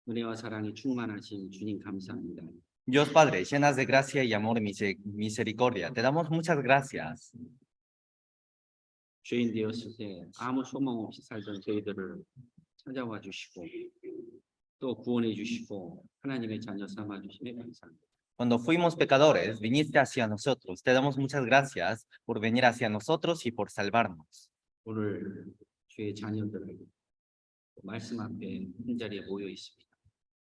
은혜와 사랑이 충만하신 주님 감사합니다. Dios Padre, llenas de gracia y amor y misericordia, te damos muchas gracias. 죄인 되었을 때 아무 소망 없이 살던 저희들을 찾아와 주시고 또 구원해 주시고 하나님의 자녀 삼아 주심에 감사합니다. Cuando fuimos pecadores, viniste hacia nosotros. Te damos muchas gracias por venir hacia nosotros y por salvarnos. 오늘 주의 자녀들 말씀 앞에 한 자리에 모여 있습니다.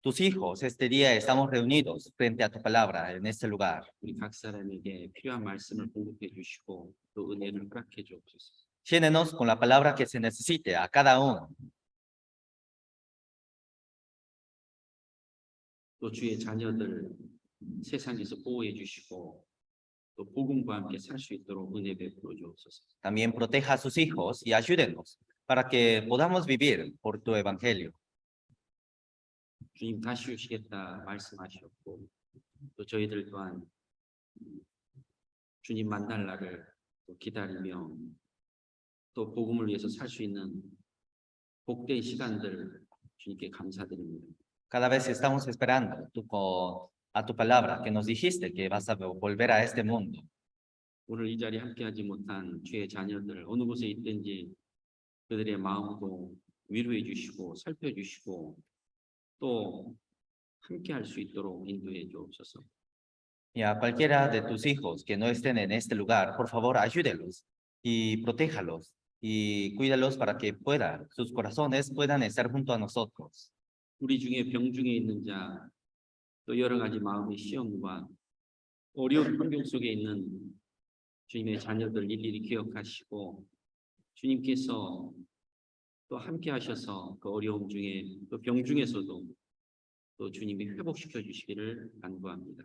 Tus hijos, este día estamos reunidos frente a tu palabra en este lugar. 우리 각 사람에게 필요한 말씀을 공급해 주시고 또 은혜를 허락해 주옵소서. Llénenos con la palabra que se necesite a cada uno. 또 주의 자녀들 세상에서 보호해 주시고 또 복음과 함께 살 수 있도록 은혜 베풀어 주옵소서. También proteja a sus hijos y ayúdenos para que podamos vivir por tu evangelio. 주님 다시 오시겠다 말씀하셨고 또 저희들 또한 주님 만날 날을 또 기다리며 또 복음을 위해서 살 수 있는 복된 시간들 주님께 감사드립니다. Cada vez estamos esperando a tu palabra que nos dijiste que vas a volver a este mundo. 오늘 이 자리에 함께하지 못한 주의 자녀들 어느 곳에 있든지 그들의 마음도 위로해 주시고 살펴주시고 또 함께할 수 있도록 인도해 주옵소서. Y a cualquiera de tus hijos que no estén en este lugar, por favor, ayúdelos y protéjalos y cuídalos para que sus corazones puedan estar junto a nosotros. 우리 중에 병 중에 있는 자, 또 여러 가지 마음의 시험과 어려운 환경 속에 있는 주님의 자녀들 일일이 기억하시고 주님께서 또 함께 하셔서 그 어려움 중에 또 병 중에서도 또 주님이 회복시켜 주시기를 간구합니다.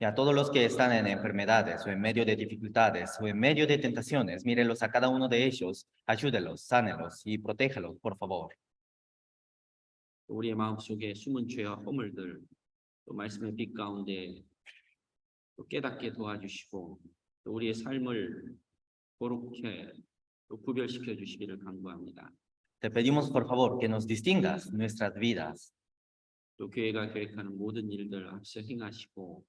Y a todos los que están en enfermedades o en medio de dificultades o en medio de tentaciones, mírenlos a cada uno de ellos, ayúdelos, sánelos y protéjalos, por favor. 우리의 마음속에 숨은 죄와 허물들 또 말씀의 빛 가운데 또 깨닫게 도와주시고 또 우리의 삶을 거룩해 또 구별시켜 주시기를 간구합니다. Te pedimos, por favor, que nos distingas nuestras vidas. 또 교회가 계획하는 모든 일들 앞서 행하시고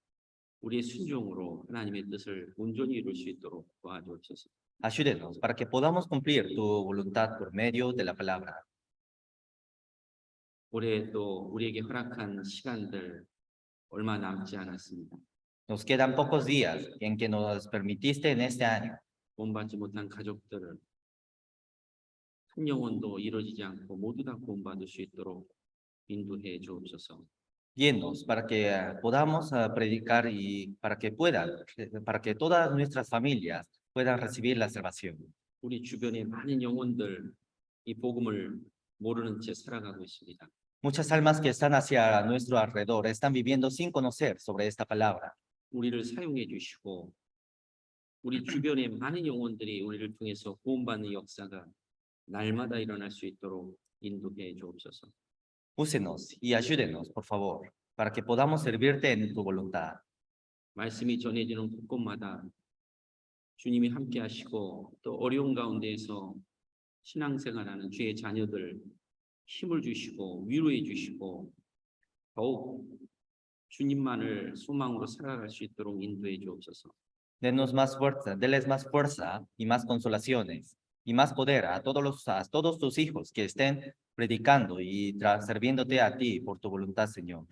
우리의 순종으로 하나님의 뜻을 온전히 이룰 수 있도록 도와주옵소서. Ayúdenos para que podamos cumplir tu voluntad por medio de la palabra. 올해 또 우리에게 허락한 시간들 얼마 남지 않았습니다. Nos quedan pocos días en que nos permitiste en este año. 구원받지 못한 가족들을 한 영혼도 이루어지지 않고 모두 다 구원받을 수 있도록 인도해 주옵소서. Guíenos para que podamos predicar y para que todas nuestras familias puedan recibir la salvación. 우리 주변에 많은 영혼들 이 복음을 모르는 채 살아가고 있습니다. Muchas almas que están hacia nuestro alrededor están viviendo sin conocer sobre esta palabra. 우리를 사용해 주시고 우리 주변에 많은 영혼들이 우리를 통해서 구원받는 역사가 날마다 일어날 수 있도록 인도해 주옵소서. Úsenos y ayúdenos, por favor, para que podamos servirte en tu voluntad. 말씀이 전해지는 곳곳마다 주님이 함께 하시고 또 어려운 가운데에서 신앙생활하는 주의 자녀들 힘을 주시고 위로해 주시고 더욱 주님만을 소망으로 살아갈 수 있도록 인도해 주옵소서. Denos más fuerza, denles más fuerza y más consolaciones y más poder a todos tus hijos que estén predicando y sirviéndote a ti por tu voluntad, Señor.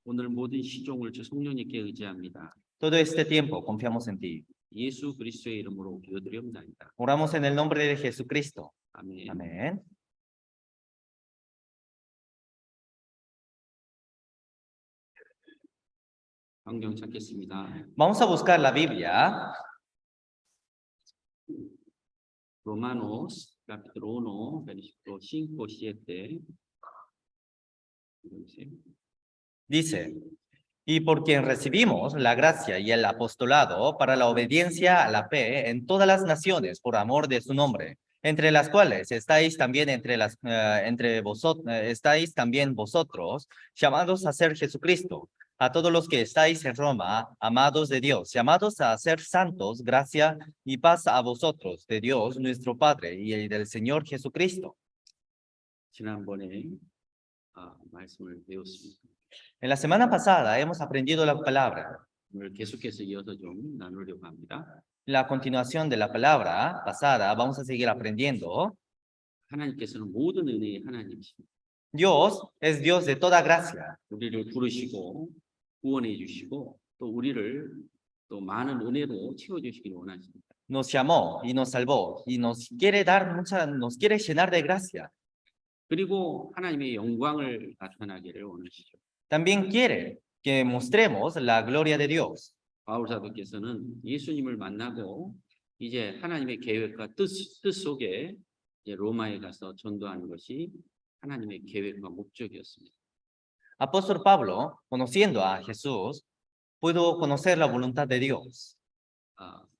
오늘 모든 시종을 주 성령님께 의지합니다. Todo este tiempo confiamos en ti. 예수 그리스도의 이름으로 기도드립니다. Oramos en el nombre de Jesucristo. 아멘. Amén. 성경 찾겠습니다. Vamos a buscar la Biblia. Romanos capítulo 1, versículo 5, 7. Dice, y por quien recibimos la gracia y el apostolado para la obediencia a la fe en todas las naciones por amor de su nombre, entre las cuales estáis también estáis también vosotros, llamados a ser Jesucristo, a todos los que estáis en Roma, amados de Dios, llamados a ser santos, gracia y paz a vosotros, de Dios nuestro Padre y del Señor Jesucristo. 지난번에 말씀을 배웠습니다. En la semana pasada hemos aprendido la palabra. 오늘 계속해서 이어서 좀 나누려고 합니다. La continuación de la palabra pasada vamos a seguir aprendiendo. 하나님께서는 모든 은혜의 하나님이십니다. Dios es Dios de toda gracia. 우리를 부르시고 구원해 주시고 또 우리를 또 많은 은혜로 채워주시기를 원하십니다. Nos llamó y nos salvó y nos quiere dar nos quiere llenar de gracia. 그리고 하나님의 영광을 나타나기를 원하시죠. También quiere que mostremos la gloria de Dios. 바울 사도께서는 예수님을 만나고 이제 하나님의 계획과 뜻 속에 이제 로마에 가서 전도하는 것이 하나님의 계획과 목적이었습니다. Apóstol Pablo, conociendo a Jesús, pudo conocer la voluntad de Dios.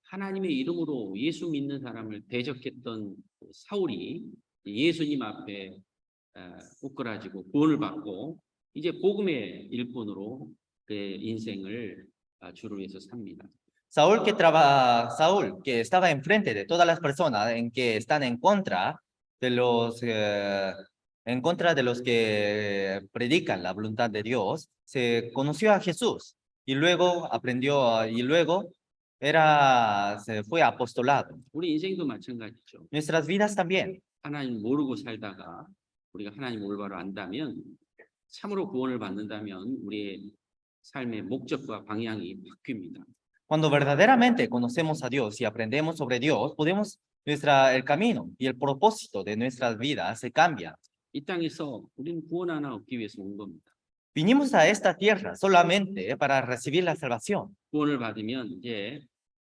하나님의 이름으로 예수 믿는 사람을 대적했던 사울이 예수님 앞에 꼬꾸라지고 구원을 받고 이제 복음의 일꾼으로 그의 인생을 주를 위해서 삽니다. Saúl que estaba enfrente de todas las personas en que están en contra de los que predican la voluntad de Dios, se conoció a Jesús y luego se fue apostolado. 우리 인생도 마찬가지죠. Nuestras vidas también. 하나님 모르고 살다가 우리가 하나님 올바로 안다면 참으로 구원을 받는다면 우리의 삶의 목적과 방향이 바뀝니다. Cuando verdaderamente conocemos a Dios y aprendemos sobre Dios, el camino y el propósito de nuestras vidas se cambia. 이 땅에서 우리는 구원 하나 얻기 위해서 온 겁니다. Vinimos a esta tierra solamente para recibir la salvación. 구원을 받으면 이제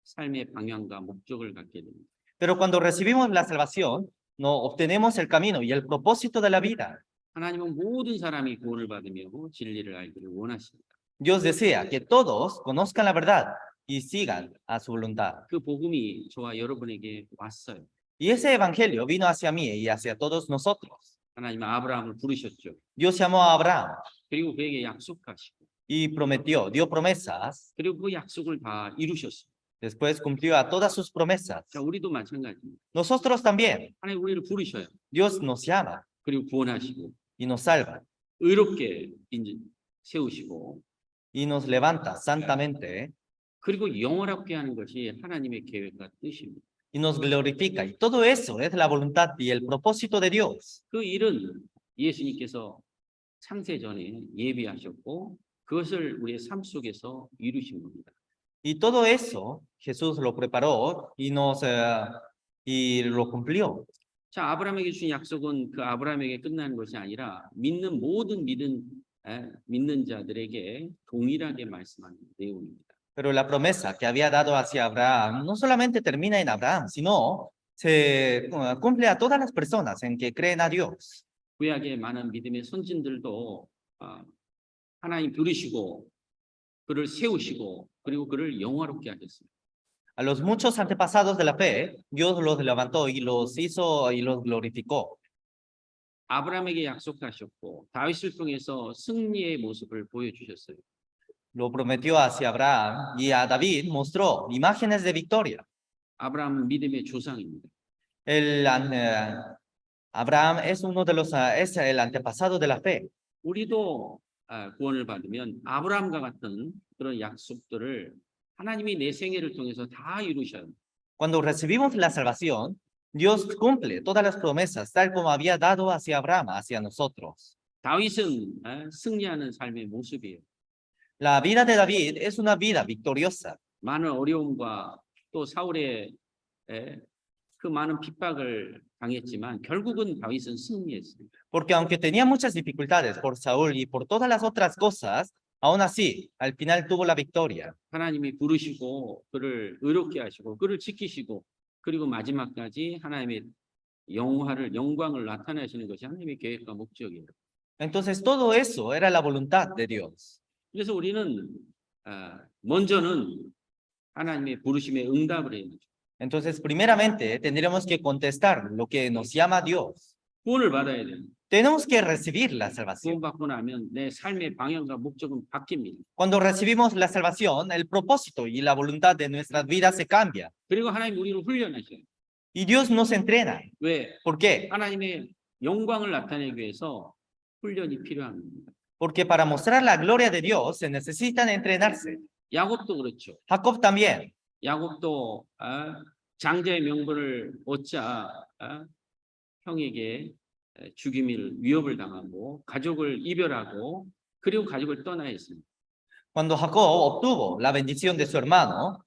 삶의 방향과 목적을 갖게 됩니다. Pero cuando recibimos la salvación, no obtenemos el camino y el propósito de la vida. 하나님은 모든 사람이 구원을 받으며 진리를 알기를 원하십니다. Dios desea que todos conozcan la verdad y sigan a su voluntad. 그 복음이 저와 여러분에게 왔어요. Y ese evangelio vino hacia mí y hacia todos nosotros. 하나님은 아브라함을 부르셨죠. Dios llamó a Abraham 그리고 그에게 약속하시고 y dio promesas. 그리고 그 약속을 다 이루셨어요. Después cumplió a todas sus promesas. 자, 우리도 마찬가지입니다. Nosotros también. 하나님 우리를 부르셔요. Dios nos llama 그리고 구원하시고 y nos salva 의롭게 세우시고 y nos levanta santamente 그리고 영원하게 하는 것이 하나님의 계획과 뜻입니다. y nos glorifica. Y todo eso es la voluntad y el propósito de Dios. 그 일은 예수님께서 창세 전에 예비하셨고 그것을 우리의 삶 속에서 이루신 겁니다. Y todo eso Jesús lo preparó y lo cumplió. 자, 아브라함에게 주신 약속은 그 아브라함에게 끝나는 것이 아니라 믿는 모든 믿는 자들에게 동일하게 말씀하는 내용입니다. Pero la promesa que había dado hacia Abraham no solamente termina en Abraham, sino se cumple a todas las personas en que creen a Dios. 구약의 많은 믿음의 선진들도 하나님 부르시고 그를 세우시고 그리고 그를 영화롭게 하셨습니다. A los muchos antepasados de la fe, Dios los levantó y los hizo y los glorificó. 아브라함에게 약속하셨고 다윗을 통해서 승리의 모습을 보여주셨어요. Lo prometió hacia Abraham y a David mostró imágenes de victoria. 아브라함은 믿음의 조상입니다. Abraham es es el antepasado de la fe. 우리도 구원을 받으면 아브라함과 같은 그런 약속들을 하나님이 내 생애를 통해서 다 이루셔요. Cuando recibimos la salvación, Dios cumple todas las promesas tal como había dado hacia Abraham, hacia nosotros. 다윗은 승리하는 삶의 모습이에요. La vida de David es una vida victoriosa. 많은 어려움과 또 사울의 그 많은 핍박을 당했지만 결국은 다윗은 승리했습니다. Porque aunque tenía muchas dificultades por Saúl y por todas las otras cosas, aún así, al final tuvo la victoria. 하나님이 부르시고 그를 의롭게 하시고 그를 지키시고 그리고 마지막까지 하나님의 영광을 나타내시는 것이 하나님의 계획과 목적이에요. Entonces todo eso era la voluntad de Dios. 그래서 우리는 먼저는 하나님의 부르심에 응답을 해야죠. Entonces, primeramente, tendremos que contestar lo que nos llama Dios. 구원을 받아야 돼요. Tenemos que recibir la salvación. 구원 받고 나면 내 삶의 방향과 목적은 바뀝니다. Cuando recibimos la salvación, el propósito y la voluntad de nuestras vidas se cambia. 그리고 하나님 우리를 훈련하셔요. Y Dios nos entrena. 왜? ¿Por qué? 하나님의 영광을 나타내기 위해서 훈련이 필요합니다. Porque para mostrar la gloria de Dios se necesitan entrenarse. 야곱도 그렇죠. Jacob también. 야곱도 장자의 명분을 얻자 형에게 죽임을 위협을 당하고 가족을 이별하고 그리고 가족을 떠나야 했습니다. Cuando Jacob obtuvo la bendición de su hermano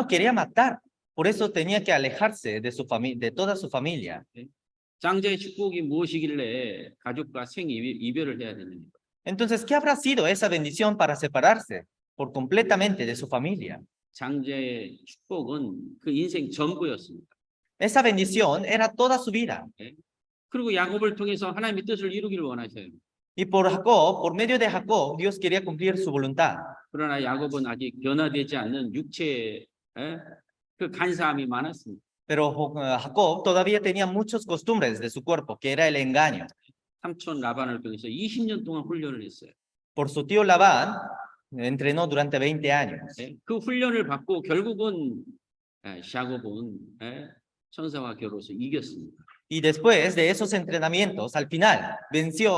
quería matar. Por eso tenía que alejarse de de toda su familia. 장자의 축복이 무엇이길래 가족과 이별을 해야 되는가? Entonces, ¿qué habrá sido esa bendición para separarse por completamente de su familia? 장자의 축복은 그 인생 전부였습니다. Esa bendición era toda su vida. 그리고 야곱을 통해서 하나님의 뜻을 이루기를 원하셔요. Y por Jacob, por medio de Jacob, Dios quería cumplir su voluntad. 그러나 야곱은 아직 변화되지 않는 육체의 그 간사함이 많았습니다. Pero Jacob todavía tenía muchas costumbres de su cuerpo, que era el engaño. 삼촌 라반을 통해서 20년 동안 훈련을 했어요. Por su tío Labán, entrenó durante 20 años. 그 훈련을 받고 결국은 야곱은 천사와 겨루어서 이겼습니다. Y después de esos entrenamientos, al final,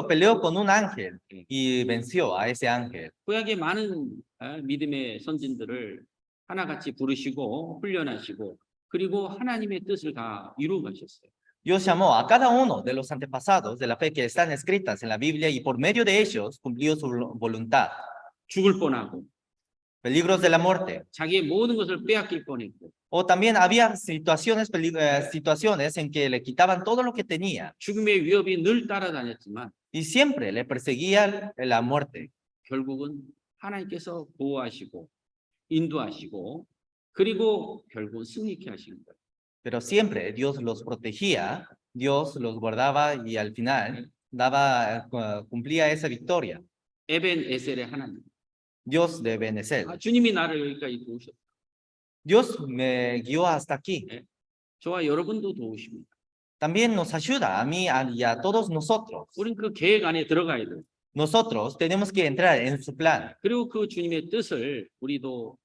peleó con un ángel y venció a ese ángel. 구약의 많은 믿음의 선진들을 하나같이 부르시고 훈련하시고 그리고 하나님의 뜻을 다 이루어 가셨어요. Dios llamó a cada uno de los antepasados de la fe que están escritas en la Biblia y por medio de ellos cumplió su voluntad. 죽을 뻔하고 Peligros de la muerte. 자기의 모든 것을 빼앗길 뻔했고 O también había situaciones en que le quitaban todo lo que tenía 죽음의 위협이 늘 따라다녔지만 y siempre le perseguía la muerte. 결국은 하나님께서 보호하시고 인도하시고 그리고 결국 승리케 하신 거예요. Pero siempre Dios los protegía, Dios los guardaba y al final cumplía esa victoria. 에벤 에셀의 하나님. Dios de Benezel. 주님이 나를 여기까지 도우셨다. Dios me guió hasta aquí. 저와 여러분도 도우십니다. También nos ayuda a mí y a todos nosotros. 우린 그 계획 안에 들어가야 돼요. Nosotros tenemos que entrar en su plan. 그리고 그 주님의 뜻을 우리도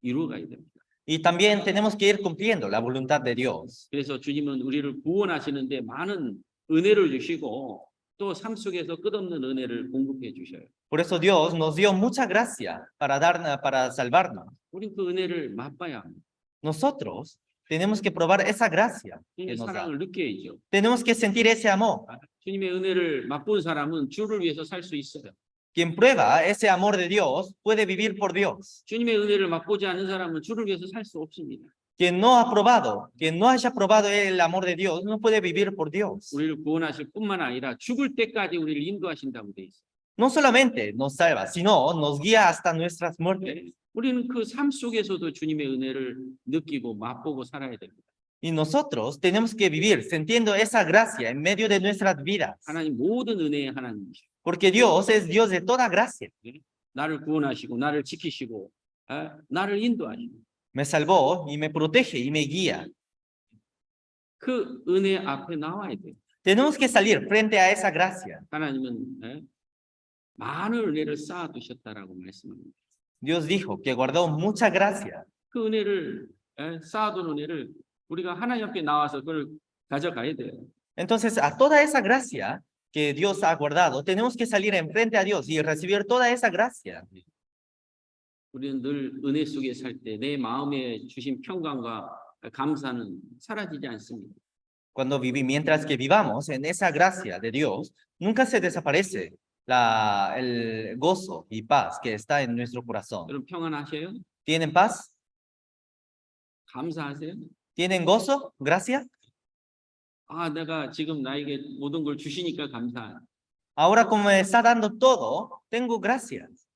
이루어가야 됩니다. Y también tenemos que ir cumpliendo la voluntad de Dios. 그래서 주님은 우리를 구원하시는데 많은 은혜를 주시고 또 삶 속에서 끝없는 은혜를 공급해 주셔요. Por eso Dios nos dio mucha gracia para salvarnos. 우린 그 은혜를 맛봐야 합니다. Nosotros tenemos que probar esa gracia que 주님의 nos da. 사랑을 느껴야죠. Tenemos que sentir ese amor. 주님의 은혜를 맛본 사람은 주를 위해서 살 수 있어요. Quien prueba ese amor de Dios puede vivir por Dios. 주님의 은혜를 맛보지 않는 사람은 주를 위해서 살 수 없습니다. Quien no haya probado el amor de Dios, no puede vivir por Dios. 우리를 구원하실 뿐만 아니라 죽을 때까지 우리를 인도하신다고 돼 있어요. No solamente nos salva, sino nos guía hasta nuestras muertes. 우리는 그 삶 속에서도 주님의 은혜를 느끼고 맛보고 살아야 됩니다. Y nosotros tenemos que vivir sintiendo esa gracia en medio de nuestras vidas. 하나님 모든 은혜의 하나님이시죠. Porque Dios es Dios de toda gracia. 나를 구원하시고 나를 지키시고 나를 인도하시고 Me salvó y me protege y me guía. 그 은혜 앞에 나와야 돼요. Tenemos que salir frente a esa gracia. 하나님은 많은 은혜를 쌓아두셨다라고 말씀합니다. Dios dijo que guardó mucha gracia. 그 은혜를 쌓아둔 은혜를 우리가 하나님 앞에 나와서 그걸 가져가야 돼요. Entonces, a toda esa gracia que Dios ha guardado, tenemos que salir enfrente a Dios y recibir toda esa gracia. 우리는 늘 은혜 속에 살 때 내 마음에 주신 평강과 감사는 사라지지 않습니다. Mientras que vivamos en esa gracia de Dios, nunca se desaparece el gozo y paz que está en nuestro corazón. 여러분 평안하세요? ¿Tienen paz? 감사하세요? ¿Tienen gozo? ¿Gracia? 내가 지금 나에게 모든 걸 주시니까 감사. Ahora como me está dando todo, tengo gracias.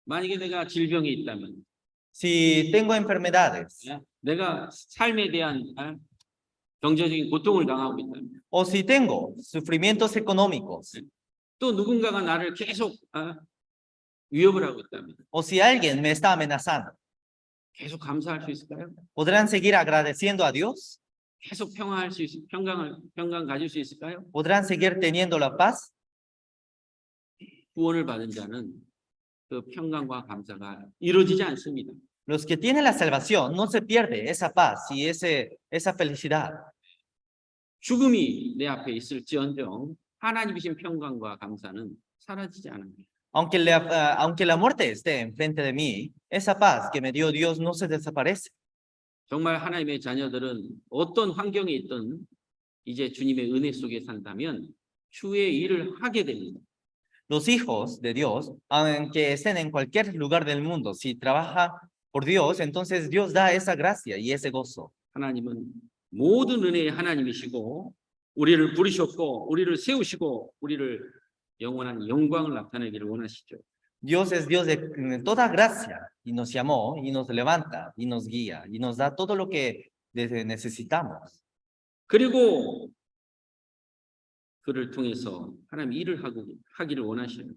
만약에 내가 질병이 있다면, Si tengo enfermedades, 내가 삶에 대한 경제적인 고통을 당하고 있다면, o si tengo sufrimientos económicos, 또 누군가가 나를 계속 위협을 하고 있다면, o si alguien me está amenazando, 계속 감사할 수 있을까요? ¿podrán seguir agradeciendo a Dios? 계속 평안할 수 있을, 평강 가질 수 있을까요? ¿Podrán seguir teniendo la paz? 구원을 받은 자는 그 평강과 감사가 이루어지지 않습니다. Los que tienen la salvación no se pierde esa paz y esa felicidad. 죽음이 내 앞에 있을지언정 하나님이신 평강과 감사는 사라지지 않습니다. Aunque la muerte esté enfrente de mí, esa paz que me dio Dios no se desaparece. 정말 하나님의 자녀들은 어떤 환경에 있든 이제 주님의 은혜 속에 산다면 주의 일을 하게 됩니다. Los hijos de Dios, aunque estén en cualquier lugar del mundo, si trabajan por Dios, entonces Dios da esa gracia y ese gozo. 하나님은 모든 은혜의 하나님이시고 우리를 부르셨고 우리를 세우시고 우리를 영원한 영광을 나타내기를 원하시죠. Dios es Dios de toda gracia y nos llamó y nos levanta y nos guía y nos da todo lo que necesitamos. 그리고 그를 통해서 하나님 일을 하기를 원하셔요.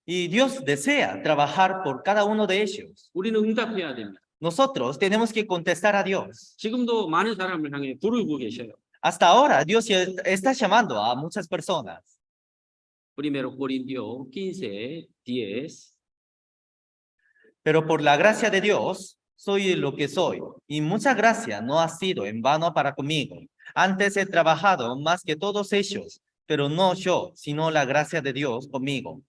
Y Dios desea trabajar por cada uno de ellos. 우리는 응답해야 됩니다. Nosotros tenemos que contestar a Dios. 지금도 많은 사람을 향해 부르고 계셔요. Hasta ahora Dios está llamando a muchas personas. Primero Corintios 15:10. Pero por la gracia de Dios soy lo que soy, y mucha gracia no ha sido en vano para conmigo. Antes he trabajado más que todos ellos, pero no yo, sino la gracia de Dios conmigo.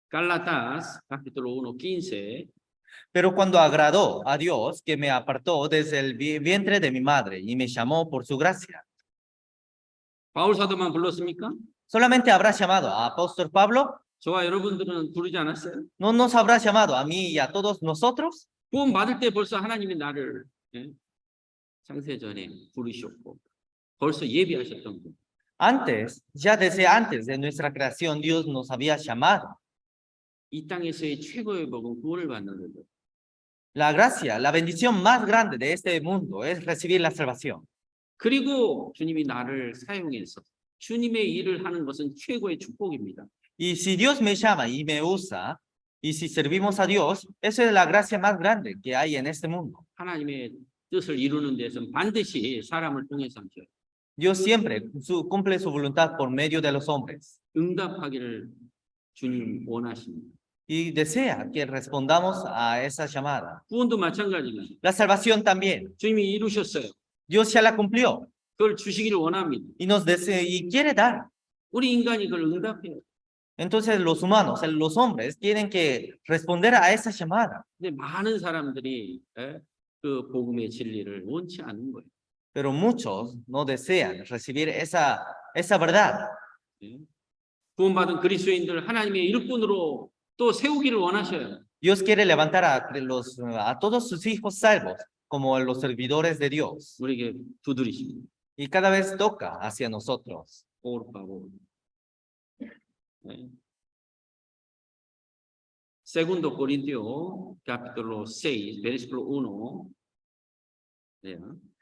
Gálatas capítulo 1:15. Pero cuando agradó a Dios, que me apartó desde el vientre de mi madre y me llamó por su gracia. 바울 사도만 불렀습니까? ¿Solamente habrá llamado a apóstol Pablo? 저와 여러분들은 부르지 않았어요? ¿No nos habrá llamado a mí y a todos nosotros? 구원 받을 때 벌써 하나님이 나를 창세전에 부르셨고 벌써 예비하셨던 분. Antes, ya desde antes de nuestra creación, Dios nos había llamado. 이 땅에서의 최고의 복은 구원을 받는 거죠. La gracia, la bendición más grande de este mundo es recibir la salvación. 그리고 주님이 나를 사용해서 주님의 일을 하는 것은 최고의 축복입니다. Y si Dios me llama y me usa, y si servimos a Dios, esa es la gracia más grande que hay en este mundo. 하나님의 뜻을 이루는 데서는 반드시 사람을 통해서 하죠. Dios siempre cumple su voluntad por medio de los hombres. 응답하기를 주님 원하십니다. Y desea que respondamos a esa llamada. 구원도 마찬가지입니다. La salvación también. 주님이 이루셨어요. Dios ya la cumplió 그걸 주시기를 원합니다. y nos desea y quiere dar. 우리 인간이 그걸 응답해요. Entonces los humanos, los hombres, tienen que responder a esa llamada. 근데 많은 사람들이 그 복음의 진리를 원치 않는 거예요. Pero muchos no desean recibir esa verdad. 구원받은 그리스도인들 하나님의 일꾼으로 또 세우기를 원하셔요. Dios quiere levantar a todos sus hijos salvos como los servidores de Dios. 우리에게 두드리십니다. Y cada vez toca hacia nosotros. Por favor. Segundo Corintios, capítulo 6, versículo 1.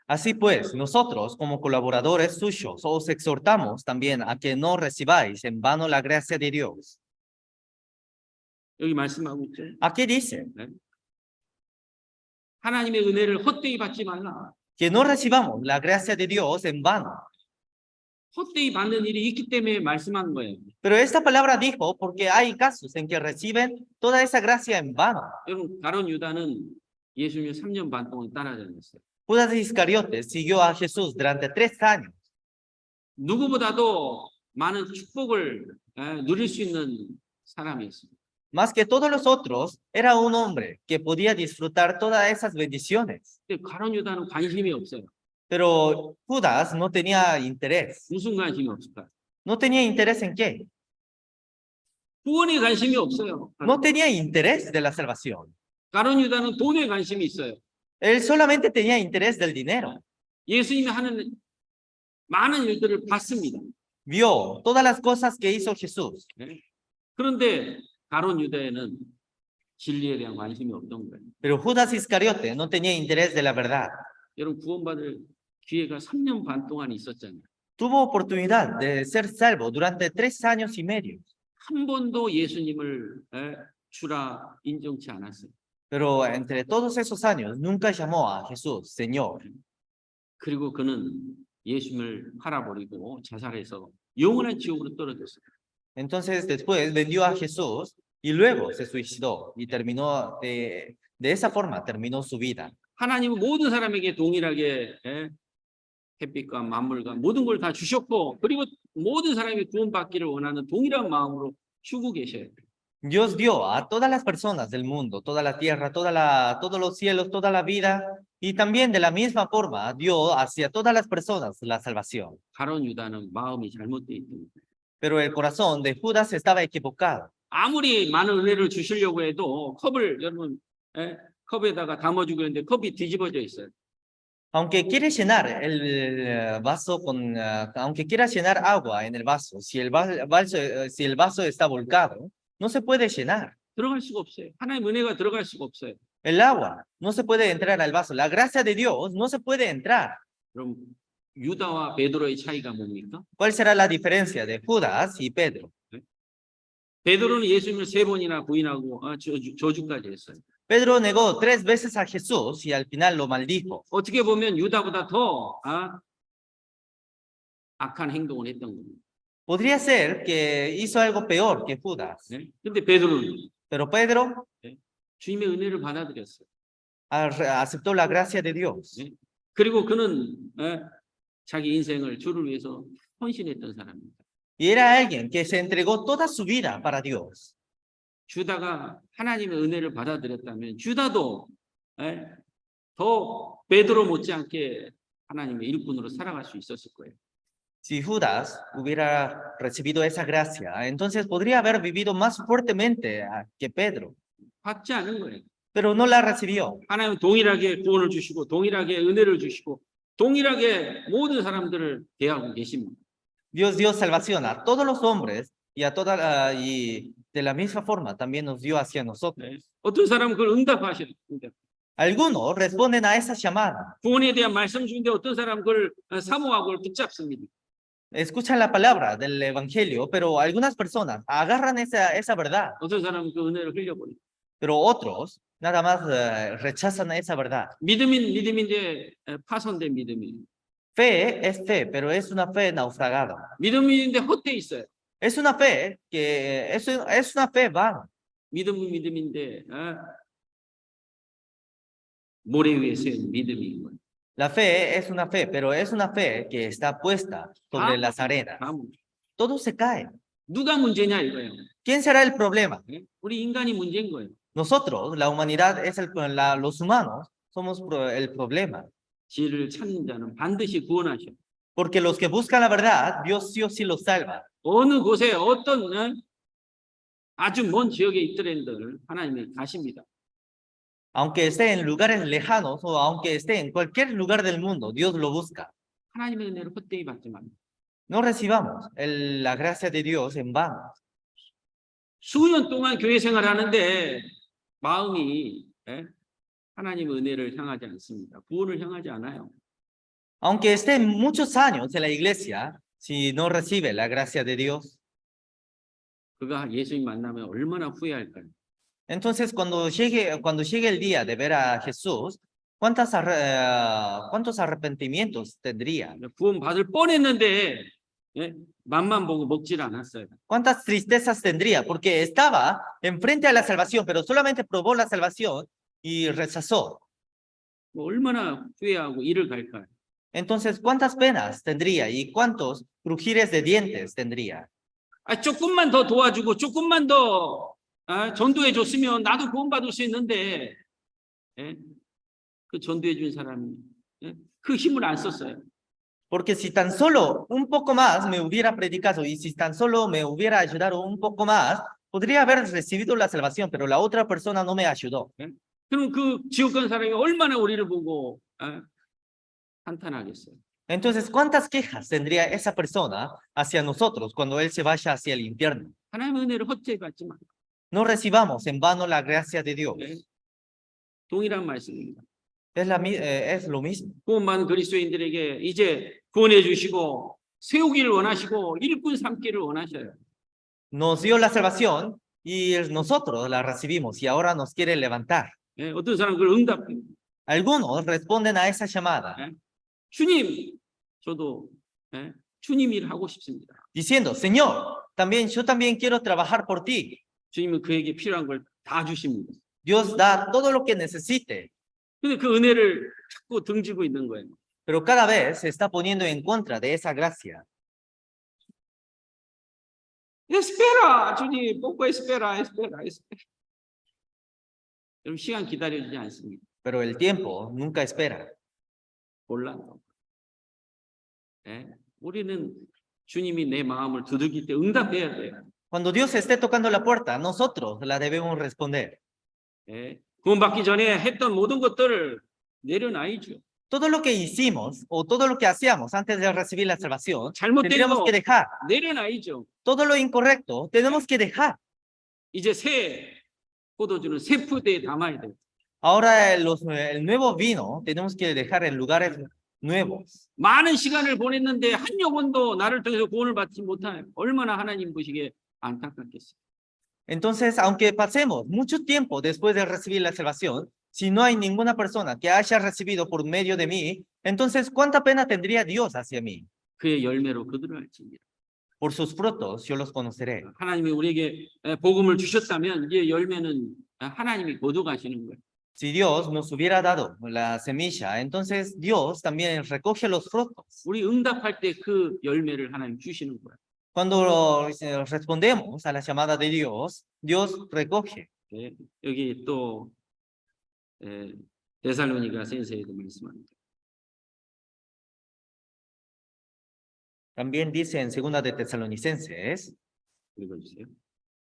Así pues, nosotros como colaboradores suyos os exhortamos también a que no recibáis en vano la gracia de Dios. 여기 말씀하고 있죠. Aquí dice 하나님의 은혜를 헛되이 받지 말라. que no recibamos la gracia de Dios en vano. 헛되이 받는 일이 있기 때문에 말씀한 거예요. Pero esta palabra dijo porque hay casos en que reciben toda esa gracia en vano. 여러분, 가룟 유다는 예수님을 3년 반 동안 따라다녔어요. Judas Iscariote siguió a Jesús durante 3 años. 누구보다도 많은 축복을 누릴 수 있는 사람이었습니다. Más que todos los otros, era un hombre que podía disfrutar todas esas bendiciones. 근데 가룟 유다는 관심이 없어요. Pero Judas no tenía interés. 무슨 관심이 없을까요? ¿No tenía interés en qué? 구원에 관심이 없어요. No tenía interés de la salvación. 가룟 유다는 돈에 관심이 있어요. Él solamente tenía interés del dinero. 예수님이 하는 많은 일들을 봤습니다. Vio todas las cosas que hizo Jesús. 그런데 가룟 유다에는 진리에 대한 관심이 없던 거예요. Pero Judas Iscariote no tenía interés de la verdad. 여러분 구원받을 기회가 3년 반 동안 있었잖아요. Tuvo oportunidad de ser salvo durante 3 años y medio. 한 번도 예수님을 주라 인정치 않았어요. Pero entre todos esos años nunca llamó a Jesús Señor. 그리고 그는 예수님을 팔아버리고 자살해서 영원한 지옥으로 떨어졌어요. Entonces después vendió a Jesús y luego se suicidó y terminó de esa forma terminó su vida. 하나님은 모든 사람에게 동일하게 햇빛과 만물과 모든 걸 다 주셨고 그리고 모든 사람이 구원받기를 원하는 동일한 마음으로 주고 계셔요. Dios dio a todas las personas del mundo, toda la tierra, todos los cielos, toda la vida, y también de la misma forma dio hacia todas las personas la salvación. 가론 유다는 마음이 잘못되어 있던 거예요. Pero el corazón de Judas estaba equivocado. 아무리 많은 은혜를 주시려고 해도 컵을 여러분 컵에다가 담아주고 있는데 컵이 뒤집어져 있어요. Aunque quiere llenar el vaso aunque quiera llenar agua en el vaso, si el vaso está volcado, no se puede llenar. 들어갈 수가 없어요. 하나님 은혜가 들어갈 수가 없어요. El agua no se puede entrar al vaso. La gracia de Dios no se puede entrar. 그럼 유다와 베드로의 차이가 뭡니까? ¿Cuál será la diferencia de Judas y Pedro? 베드로는 예수님을 3번이나 부인하고 저주까지 했어요. Pedro negó 3 veces a Jesús y al final lo maldijo. 어떻게 보면 유다보다 더 악한 행동을 했던 겁니다. Podría ser que hizo algo peor que Judas. 근데 베드로는 Pero Pedro 주님의 은혜를 받아들였어요. aceptó la gracia de Dios. 그리고 그는 자기 인생을 주를 위해서 헌신했던 사람입니다. Y era alguien que se entregó toda su vida para Dios. 주다가 하나님의 은혜를 받아들였다면 주다도 더 베드로 못지않게 하나님의 일꾼으로 살아갈 수 있었을 거예요. Si Judas hubiera recibido esa gracia, entonces podría haber vivido más fuertemente que Pedro. 받지 않은 거예요. Pero no la recibió. 하나님은 동일하게 구원을 주시고 동일하게 은혜를 주시고 동일하게 모든 사람들을 대하고 계십니다. Dios dio salvación a todos los hombres y y de la misma forma también nos dio hacia nosotros. 어떤 사람은 그걸 응답하십니다. Algunos responden a esa llamada. 구원에 대한 말씀 중인데 어떤 사람은 그걸 사모하고 그걸 붙잡습니다. Escuchan la palabra del evangelio, pero algunas personas agarran esa verdad, 어떤 사람은 그 은혜를 흘려버립니다. pero otros nada más rechazan esa verdad. 믿음인데 파손된 믿음이에요. Fe es fe, pero es una fe naufragada. 믿음인데 헛되어 있어요. Es una fe que es una fe vana. 믿음인데 모래 위에 세운 믿음인 거예요. La fe es una fe, pero es una fe que está puesta sobre las arenas. Todo se cae. 누가 문제냐 이거예요. ¿Quién será el problema? 우리 인간이 문제인 거예요. Nosotros, la humanidad, los humanos, somos el problema. 지혜를 찾는 자는 반드시 구원하셔. Porque los que buscan la verdad, Dios sí o sí los salva. 어느 곳에 어떤 아주 먼 지역에 있더라도 하나님이 가십니다. Aunque esté en lugares lejanos o aunque esté en cualquier lugar del mundo, Dios lo busca. 하나님의 은혜를 헛되이 받지 말고. No recibamos la gracia de Dios en vano. 수년 동안 교회 생활하는데 마음이 하나님의 은혜를 향하지 않습니다. 구원을 향하지 않아요. Aunque esté muchos años en la iglesia, si no recibe la gracia de Dios, 그가 예수님 만나면 얼마나 후회할까요? entonces cuando llegue el día de ver a Jesús, ¿cuántos arrepentimientos tendría? 구원 받을 뻔했는데 맛만 보고 먹질 않았어요. ¿Cuántas tristezas tendría? Porque estaba enfrente a la salvación, pero solamente probó la salvación y rechazó. 얼마나 후회하고 이를 갈까요? Entonces, ¿cuántas penas tendría y cuántos crujires de dientes tendría? 조금만 더 도와주고 조금만 더 전도해 줬으면 나도 구원받을 수 있는데 그 전도해 준 사람이 그 힘을 안 썼어요. Porque si tan solo un poco más me hubiera predicado y si tan solo me hubiera ayudado un poco más, podría haber recibido la salvación, pero la otra persona no me ayudó. 그럼 그 지옥 간 사람이 얼마나 우리를 보고 한탄하겠어요. Entonces, ¿cuántas quejas tendría esa persona hacia nosotros cuando él se vaya hacia el infierno? 하나님의 은혜를 헛되이 받지 마. No recibamos en vano la gracia de Dios. 동일한 말씀입니다. Es lo mismo. 구원받은 그리스도인들에게 이제 구원해 주시고 세우기를 원하시고 일꾼 삼기를 원하셔요. Nos dio la salvación y nosotros la recibimos y ahora nos quiere levantar. 어떤 사람은 그걸 응답합니다. Algunos responden a esa llamada. 주님, 저도 주님 일을 하고 싶습니다. Diciendo, Señor, yo también quiero trabajar por ti. 주님은 그에게 필요한 걸 다 주십니다. Dios da todo lo que necesite. 근데 그 은혜를 자꾸 등지고 있는 거예요. Pero cada vez se está poniendo en contra de esa gracia. 에스페라 주님 poco espera. 여러분 시간 기다려주지 않습니다. Pero el tiempo nunca espera. 몰라도. 예? 우리는 주님이 내 마음을 두들길 때 응답해야 돼요. Cuando Dios esté tocando la puerta, nosotros la debemos responder. 예? 구원받기 전에 했던 모든 것들을 내려놔야죠. Todo lo que hicimos o todo lo que hacíamos antes de recibir la salvación, 잘못된 tendríamos 거 que dejar. 내려놔야죠. Todo lo incorrecto tenemos que dejar. 이제 새 포도주는 새 푸대에 담아야 돼요. Ahora el nuevo vino tenemos que dejar en lugares nuevos. 많은 시간을 보냈는데 한 영혼도 나를 통해서 구원을 받지 못하요. 얼마나 하나님 보시기에 안타깝겠어요. Entonces, aunque pasemos mucho tiempo después de recibir la salvación, si no hay ninguna persona que haya recibido por medio de mí, entonces, ¿cuánta pena tendría Dios hacia mí? 그의 열매로 그들을 알지니라. Por sus frutos yo los conoceré. 하나님이 우리에게 복음을 주셨다면 이제 열매는 하나님이 거둬가시는 거예요. Si Dios nos hubiera dado la semilla, entonces Dios también recoge los frutos. 우리 응답할 때 그 열매를 하나님 주시는 거예요. Cuando respondemos a la llamada de Dios, Dios recoge. 예, 여기 또 데살로니가 센서에도 말씀합니다. También dice en Segunda de Tesalonicenses, 읽어주세요.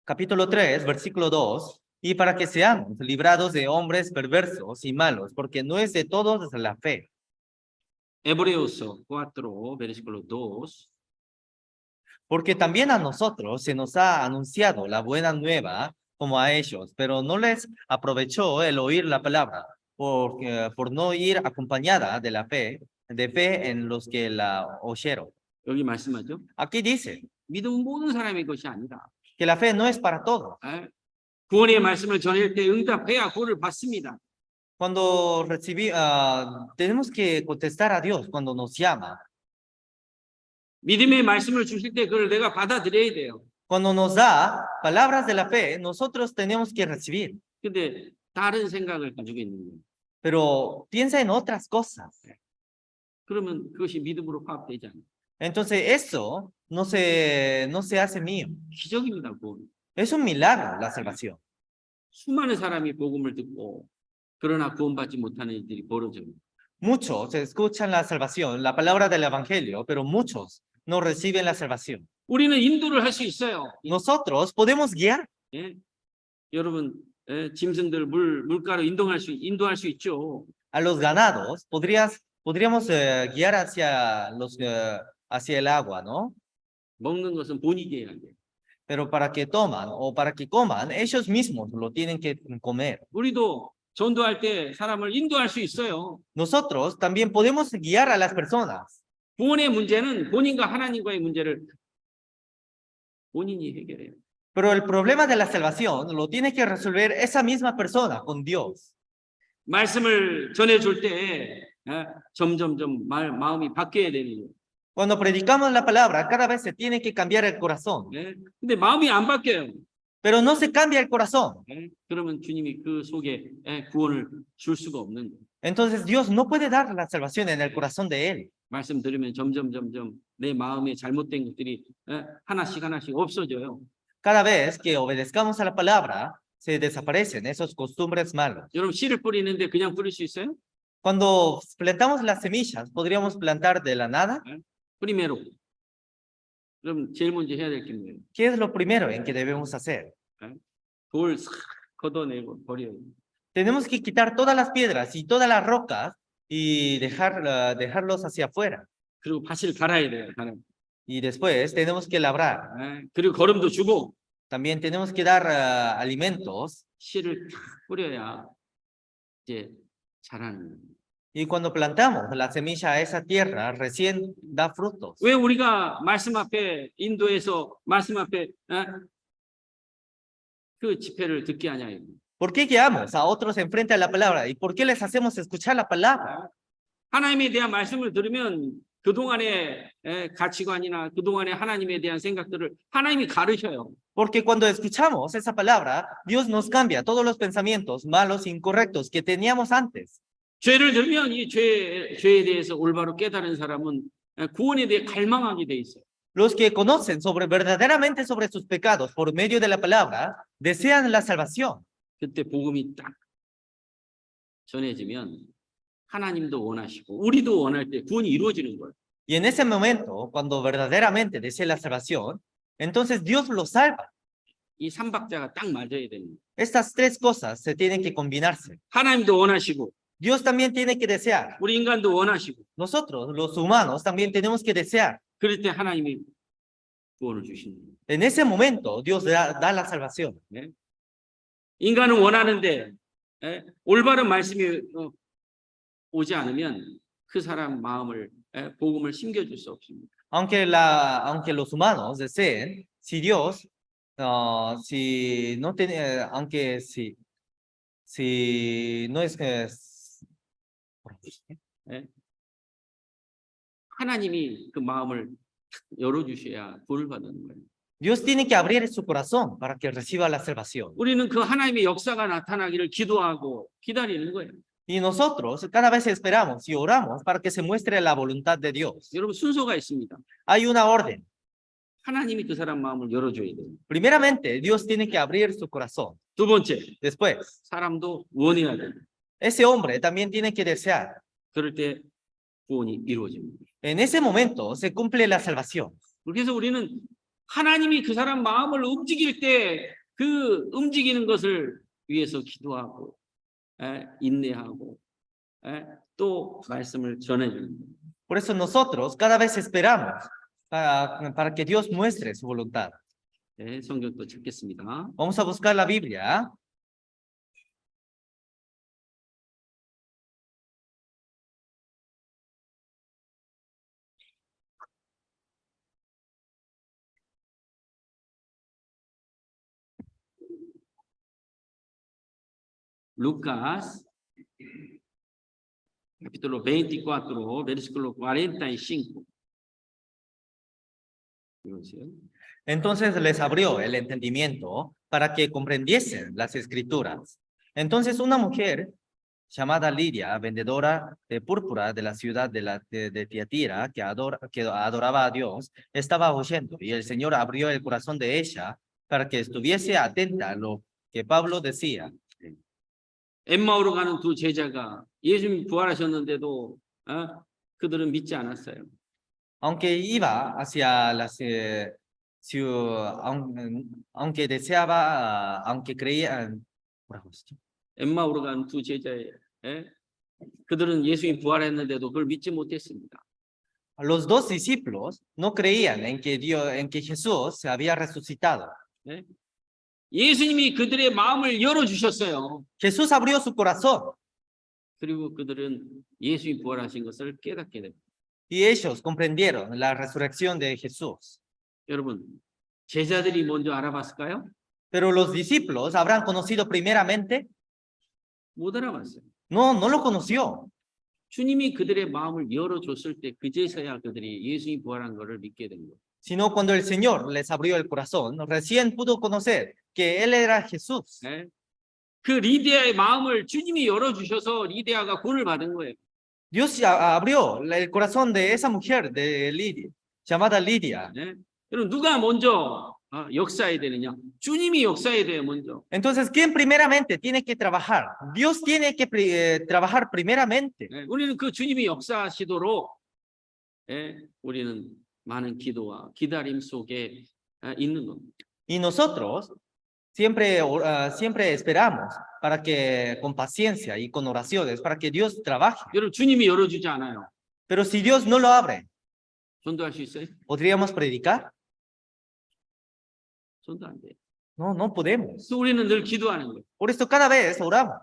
capítulo 3, versículo 2, y para que seamos librados de hombres perversos y malos, porque no es de todos la fe. Hebreos 4, versículo 2. Porque también a nosotros se nos ha anunciado la buena nueva como a ellos, pero no les aprovechó el oír la palabra, por no ir acompañada de la fe, en los que la oyeron. 여기 말씀하죠. Aquí dice 믿음은 모든 사람의 것이 아니다. que la fe no es para todos. 구원의 말씀을 전할 때 응답해야 구원을 받습니다. Cuando tenemos que contestar a Dios cuando nos llama. 믿음의 말씀을 주실 때 그걸 내가 받아들여야 돼요. Cuando nos da palabras de la fe, nosotros tenemos que recibir. 근데 다른 생각을 가지고 있는 거예요. Pero piensa en otras cosas. 그러면 그것이 믿음으로 파악되지 않아요. Entonces eso no se hace mío. 기적입니다, 구원. Es un milagro la salvación. 수많은 사람이 복음을 듣고 그러나 구원받지 못하는 일들이 벌어져요. Muchos escuchan la salvación, la palabra del evangelio, pero muchos no reciben la salvación. 우리는 인도를 할 수 있어요. Nosotros podemos guiar. 예? 여러분, 짐승들 물가로 인도할 수 있죠. A los ganados podríamos guiar hacia el agua, ¿no? 먹는 것은 본인이 해야 돼요. Pero para que toman o para que coman, ellos mismos lo tienen que comer. 우리도 전도할 때 사람을 인도할 수 있어요. Nosotros también podemos guiar a las personas. 구원의 문제는 본인과 하나님과의 문제를 본인이 해결해요. Pero el problema de la salvación lo tiene que resolver esa misma persona con Dios. 말씀을 전해줄 때 점점점 마음이 바뀌어야 되는 거예요. Cuando predicamos la palabra, cada vez se tiene que cambiar el corazón. 근데 마음이 안 바뀌어요. Pero no se cambia el corazón. 그러면 주님이 그 속에 구원을 줄 수가 없는 거예요. Entonces Dios no puede dar la salvación en el corazón de él. 말씀 들으면 점점 내 마음에 잘못된 것들이 하나씩 없어져요. Cada vez que obedezcamos a la palabra, se desaparecen esos costumbres malos. 여러분 씨를 뿌리는데 그냥 뿌릴 수 있어요? Cuando plantamos las semillas, ¿podríamos plantar de la nada? Primero, 그럼 제일 먼저 해야 될 게 뭐예요? ¿Qué es lo primero en que debemos hacer? 돌 싹 걷어내고 버려요. Tenemos que quitar todas las piedras y todas las rocas y dejarlos hacia afuera. 그리고 밭을 갈아야 돼요. Y después tenemos que labrar. 그리고 거름도 주고 También tenemos que dar alimentos. 씨를 탁 뿌려야 이제 자라는 거예요. Y cuando plantamos la semilla a esa tierra, recién da frutos. 왜 우리가 말씀 앞에 인도에서 말씀 앞에 그 집회를 듣게 하냐? ¿Por qué guiamos a otros enfrente a la palabra? ¿Y por qué les hacemos escuchar la palabra? 하나님에 대한 말씀을 들으면 그동안의 가치관이나 그동안의 하나님에 대한 생각들을 하나님이 가르쳐요. Porque cuando escuchamos esa palabra, Dios nos cambia todos los pensamientos malos e incorrectos que teníamos antes. 죄를 들면 이 죄에 대해서 올바로 깨달은 사람은 구원에 대해 갈망하게 돼 있어요. Los que conocen verdaderamente sobre sus pecados por medio de la palabra, desean la salvación. 그때 복음이 딱 전해지면 하나님도 원하시고 우리도 원할 때 구원이 이루어지는 거예요. Y en ese momento, cuando verdaderamente desea la salvación, entonces Dios lo salva. 이 삼박자가 딱 맞아야 되는 거예요. Estas tres cosas se tienen que combinarse. 하나님도 원하시고 Dios también tiene que desear. 우리 인간도 원하시고 Nosotros, los humanos, también tenemos que desear. 그럴 때 하나님이 구원을 주시는 거예요. En ese momento, Dios da la salvación. 네? 인간은 원하는데 올바른 말씀이 오지 않으면 그 사람 마음을 복음을 심겨줄 수 없습니다. Aunque los humanos deseen, si Dios, si no tiene, aunque si no es 하나님이 그 마음을 열어주셔야 구원을 받는 거예요. Dios tiene que abrir su corazón para que reciba la salvación. 우리는 그 하나님의 역사가 나타나기를 기도하고 기다리는 거예요. Y nosotros cada vez esperamos y oramos para que se muestre la voluntad de Dios. 여러분 순서가 있습니다. Hay una orden. 하나님이 그 사람 마음을 열어줘야 돼요. Primeramente, Dios tiene que abrir su corazón. 두 번째, Después, 사람도 원해야 돼요. ese hombre también tiene que desear. 그럴 때 구원이 이루어집니다. En ese momento se cumple la salvación. 그래서 우리는 하나님이 그 사람 마음을 움직일 때 그 움직이는 것을 위해서 기도하고 인내하고 또 말씀을 전해주는 거예요. Por eso nosotros cada vez esperamos para que Dios muestre su voluntad. 네, 성경 또 찾겠습니다. Vamos a buscar la Biblia. Lucas, capítulo 24, versículo 45. Entonces les abrió el entendimiento para que comprendiesen las escrituras. Entonces una mujer llamada Lidia, vendedora de púrpura de la ciudad de Tiatira, que adoraba a Dios, estaba oyendo, y el Señor abrió el corazón de ella para que estuviese atenta a lo que Pablo decía. 엠마오로 가는 두 제자가 예수님 부활하셨는데도 그들은 믿지 않았어요. Aunque iba hacia aunque deseaba, aunque creían, 엠마오로 가는 두 제자의 그들은 예수님 부활했는데도 그걸 믿지 못했습니다. Los dos discípulos no creían en que Jesús se había resucitado. 예수님이 그들의 마음을 열어주셨어요. Jesús abrió su corazón. 그리고 그들은 예수님 부활하신 것을 깨닫게 됩니다. Y ellos comprendieron la resurrección de Jesús. 여러분, 제자들이 먼저 알아봤을까요? Pero los discípulos habrán conocido primeramente. 못 알아봤어요. No lo conoció. 주님이 그들의 마음을 열어줬을 때 그제서야 그들이 예수님 부활한 것을 믿게 된 거예요. Sino cuando el Señor les abrió el corazón, recién pudo conocer que Él era Jesús. 그 리디아의 마음을 주님이 열어주셔서 리디아가 구원을 받은 거예요. Dios abrió el corazón de esa mujer de Lidia, llamada Lidia. 여러분 누가 먼저 역사해야 되느냐? 주님이 역사해야 돼요 먼저. Entonces, ¿quién primeramente tiene que trabajar? Dios tiene que trabajar primeramente. 우리는 그 주님이 역사하시도록 우리는 많은 기도와 기다림 속에 있는 겁니다. Y nosotros siempre esperamos para que con paciencia y con oraciones, para que Dios trabaje. 여러분 주님이 열어주지 않아요. Pero si Dios no lo abre, 전도할 수 있어요? ¿podríamos predicar? 전도 안 돼요. No podemos. 그래서 우리는 늘 기도하는 거예요. Por esto cada vez oramos,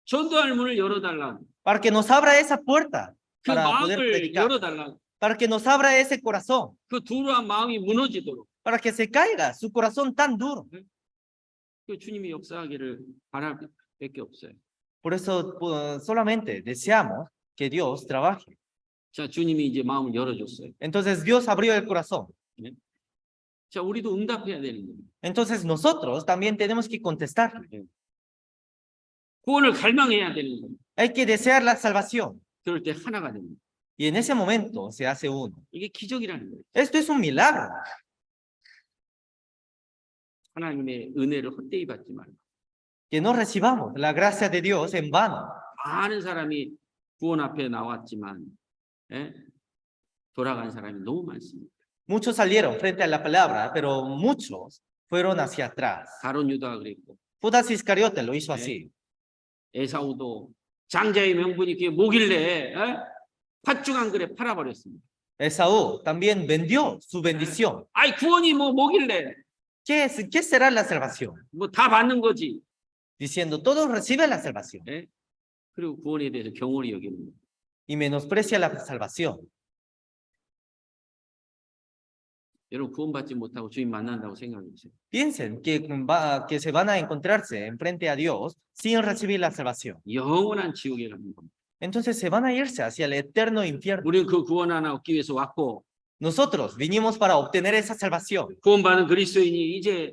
전도할 문을 열어달라고. para que nos abra esa puerta, 그 para poder 마음을 predicar, 열어달라고. para que nos abra ese corazón, 그 두루한 마음이 무너지도록. para que se caiga su corazón tan duro. 그 주님이 역사하기를 바랄 밖에 없어요. Por eso solamente deseamos que Dios trabaje. 자, 주님이 이제 마음을 열어줬어요. Entonces Dios abrió el corazón. 자, 우리도 응답해야 되는 거예요. Entonces nosotros también tenemos que contestar. 구원을 갈망해야 되는 거예요. Hay que desear la salvación. 그럴 때 하나가 됩니다. Y en ese momento se hace uno. 이게 기적이라는 거예요. Esto es un milagro. 하나님의 은혜를 헛되이 받지 말고. Que no recibamos la gracia de Dios en vano. 많은 사람이 구원 앞에 나왔지만 예? 돌아간 사람이 너무 많습니다. Muchos salieron frente a la palabra, pero muchos fueron hacia atrás. 가론 유다가 그랬고 Judas Iscariote lo hizo así. 에사우도 장자의 명분이 그게 뭐길래 팥죽 한 그릇 팔아버렸습니다. Esaú también vendió su bendición. 아이 구원이 뭐길래 ¿Qué será la salvación? 뭐 다 받는 거지. Diciendo, todos reciben la salvación. 예? 그리고 구원에 대해서 경홀히 여기는 거예요. Y menosprecia la salvación. 여러분 구원받지 못하고 주님 만난다고 생각해 보세요. Piensen que se van a encontrarse enfrente a Dios sin recibir la salvación. 영원한 지옥에 가는 겁니다. Entonces se van a irse hacia el eterno infierno. 우리는 그 구원 하나 얻기 위해서 왔고 Nosotros vinimos para obtener esa salvación. 구원받은 그리스도인이 이제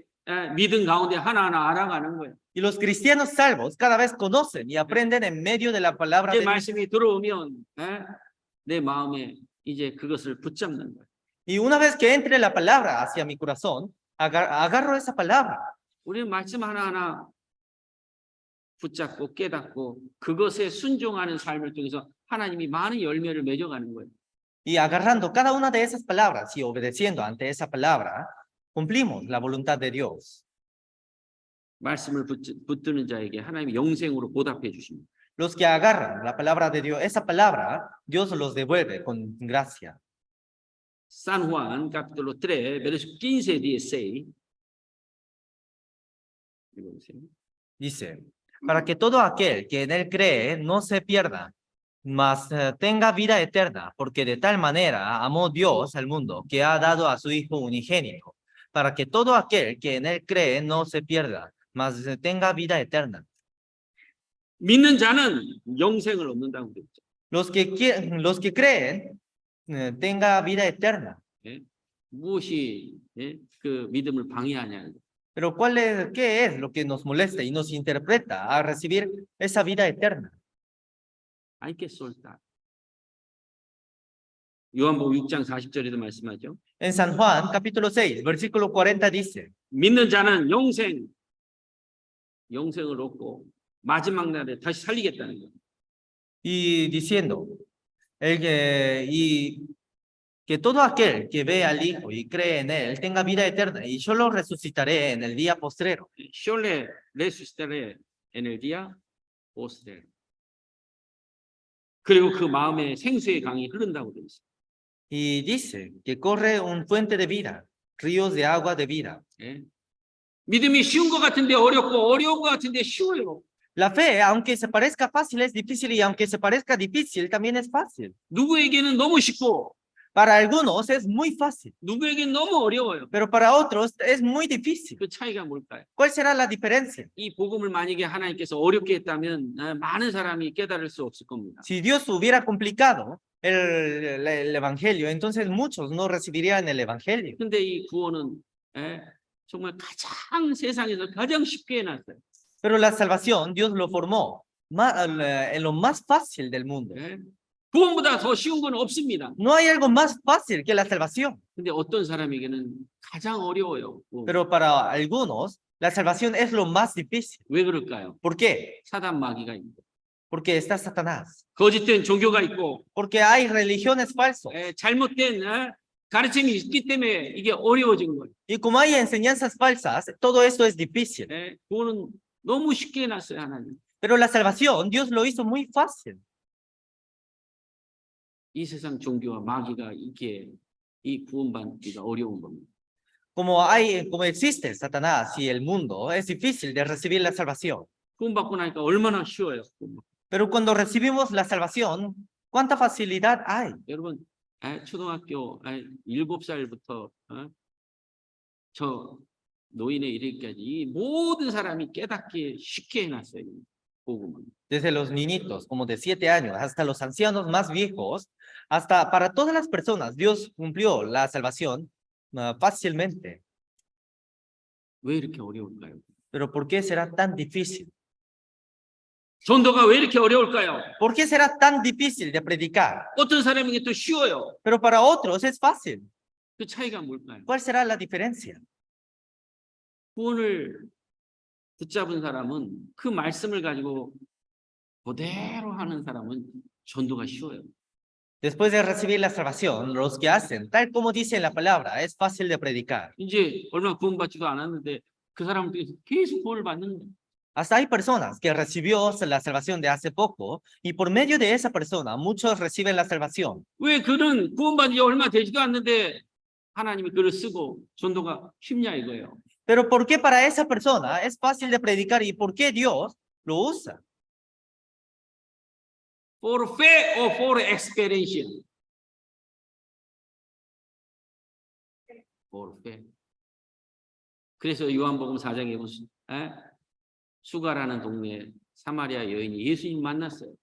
믿음 가운데 하나하나 알아가는 거예요. Y los cristianos salvos cada vez conocen y aprenden en medio de la palabra 이제 de Dios. 말씀이 들어오면 내 마음에 이제 그것을 붙잡는 거예요. Y una vez que entre la palabra hacia mi corazón, agarro esa palabra. 우리는 말씀 하나하나 붙잡고 깨닫고 그것에 순종하는 삶을 통해서 하나님이 많은 열매를 맺어가는 거예요. Y agarrando cada una de esas palabras y obedeciendo ante esa palabra, cumplimos la voluntad de Dios. 말씀을 붙드는 자에게 하나님이 영생으로 보답해 주십니다. Los que agarran la palabra de Dios, esa palabra, Dios los devuelve con gracia. San Juan capítulo 3, verso 15 16. Dice, para que todo aquel que en él cree no se pierda, mas tenga vida eterna, porque de tal manera amó Dios al mundo, que ha dado a su Hijo unigénito, para que todo aquel que en él cree no se pierda, mas tenga vida eterna. 믿는 자는 영생을 얻는다고 그랬죠. Los que creen tenga vida eterna. 무엇이 그 믿음을 방해하냐? Pero ¿qué es lo que nos molesta y nos interpreta a recibir esa vida eterna? Hay que soltar. 요한복음 6장 40절에도 말씀하죠. En San Juan, capítulo 6, versículo 40 dice, 믿는 자는 영생을 얻고 마지막 날에 다시 살리겠다는 거예요. y diciendo, que todo aquel que ve al Hijo y cree en él tenga vida eterna, y yo lo resucitaré en el día postrero. Yo le resucitaré en el día postrero. 그리고 그 마음에 생수의 강이 흐른다고 되어 있어요. Y dice que corre un fuente de vida, ríos de agua de vida. 믿음이 쉬운 것 같은데 어렵고 어려운 것 같은데 쉬워요. La fe, aunque se parezca fácil, es difícil, y aunque se parezca difícil, también es fácil. 누구에게는 너무 쉽고 Para algunos es muy fácil, 누구에게는 너무 어려워요. pero para otros es muy difícil. 그 차이가 뭘까요? ¿Cuál será la diferencia? 이 복음을 만약에 하나님께서 어렵게 했다면 많은 사람이 깨달을 수 없을 겁니다. Si Dios hubiera complicado el evangelio, entonces muchos no recibirían el evangelio. 근데 이 구원은 정말 가장 세상에서 가장 쉽게 해놨어요. Pero la salvación, Dios lo formó en lo más fácil del mundo. 구원보다 더 쉬운 건 없습니다. No hay algo más fácil que la salvación. 근데 어떤 사람에게는 가장 어려워요. Pero para algunos, la salvación es lo más difícil. 왜 그럴까요? ¿Por qué? 사단 마귀가 있고, Porque está Satanás. 거짓된 종교가 있고, Porque hay religiones falsas. 잘못된 가르침이 있기 때문에 이게 어려워진 거예요. Y como hay enseñanzas falsas, todo esto es difícil. 구원은 너무 쉽게 해놨어요, 하나님. Pero la salvación, Dios lo hizo muy fácil. 이 세상 종교와 마귀가 있기에 이 구원받기가 어려운 겁니다. Como existe Satanás y el mundo, es difícil de recibir la salvación. 구원받고 나니까 얼마나 쉬워요. Pero cuando recibimos la salvación, ¿cuánta facilidad hay? 여러분, 초등학교 7살부터 저 노인에 이르기까지 이 모든 사람이 깨닫기 쉽게 해놨어요. 복음은. Desde los niñitos, como de 7 años, hasta los ancianos más viejos, hasta para todas las personas, Dios cumplió la salvación fácilmente. 왜 이렇게 어려울까요? Pero ¿por qué será tan difícil? 전도가 왜 이렇게 어려울까요? ¿Por qué será tan difícil de predicar? 어떤 사람에게 또 쉬워요. Pero para otros es fácil. 그 차이가 뭘까요? ¿Cuál será la diferencia? 구원을 붙잡은 사람은 그 말씀을 가지고 그대로 하는 사람은 전도가 쉬워요. Después de recibir la salvación, los que hacen, tal como dice la palabra, es fácil de predicar. 이제 얼마 구원받지도 않았는데 그 사람을 계속 구원을 받는 거예요. Hasta hay personas que recibió la salvación de hace poco y por medio de esa persona muchos reciben la salvación. 왜 그는 구원받은 지 얼마 되지도 않는데 하나님이 그를 쓰고 전도가 쉽냐 이거예요. Pero ¿por qué para esa persona es fácil de predicar y por qué Dios lo usa? For faith or for experience? For faith. 그래서 요한복음 4장에 보면 수가라는 동네에 사마리아 여인이 예수님 만났어요.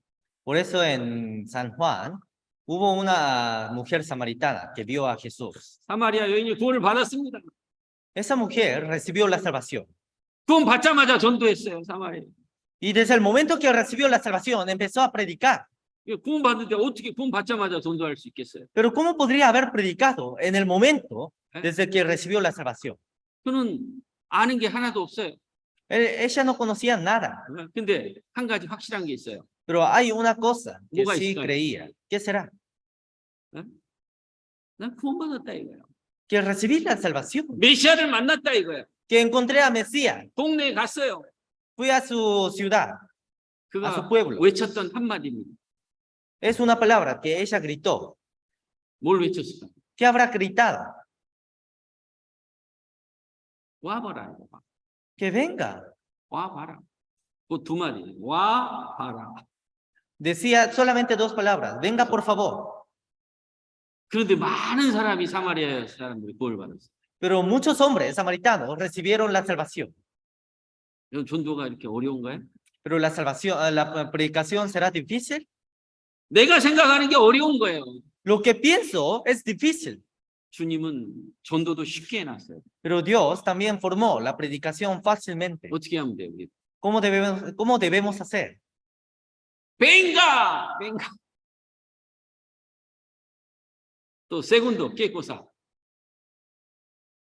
Por eso en San Juan hubo una mujer samaritana que vio a Jesús. 사마리아 여인이 구원을 받았습니다. Esa mujer recibió la salvación. 구원 받자마자 전도했어요. 사마리아. Y desde el momento que recibió la salvación empezó a predicar. 구원 받는데 어떻게 구원 받자마자 전도할 수 있겠어요? Pero ¿cómo podría haber predicado en el momento desde que recibió la salvación? 그는 아는 게 하나도 없어요. Ella no conocía nada. 근데 한 가지 확실한 게 있어요. Pero hay una cosa que 뭐가 sí 있을까요? creía. ¿Qué será? 난 구원 받았다 이거예요. Que recibí la salvación. 메시아를 만났다 이거예요. Que encontré a Mesías. 동네에 갔어요. Fui a su ciudad. A su 그가 pueblo. 외쳤던 한마디입니다. Es una palabra que ella gritó. 뭘 외쳤을까? ¿Qué habrá gritado? 와봐라. Que venga. 와봐라. 그 두 마디. 와봐라. Decía solamente dos palabras. Venga, por favor. 그런데 많은 사람이 사마리아 사람들이 구원을 받았어요. Pero muchos hombres samaritanos recibieron la salvación. 여러분 전도가 이렇게 어려운가요? Pero la salvación, la predicación será difícil. 내가 생각하는 게 어려운 거예요. Lo que pienso es difícil. 주님은 전도도 쉽게 해놨어요. Pero Dios también formó la predicación fácilmente. 어떻게 하면 돼요? 우리? ¿Cómo debemos hacer? Venga, venga. 또 segundo, ¿qué cosa?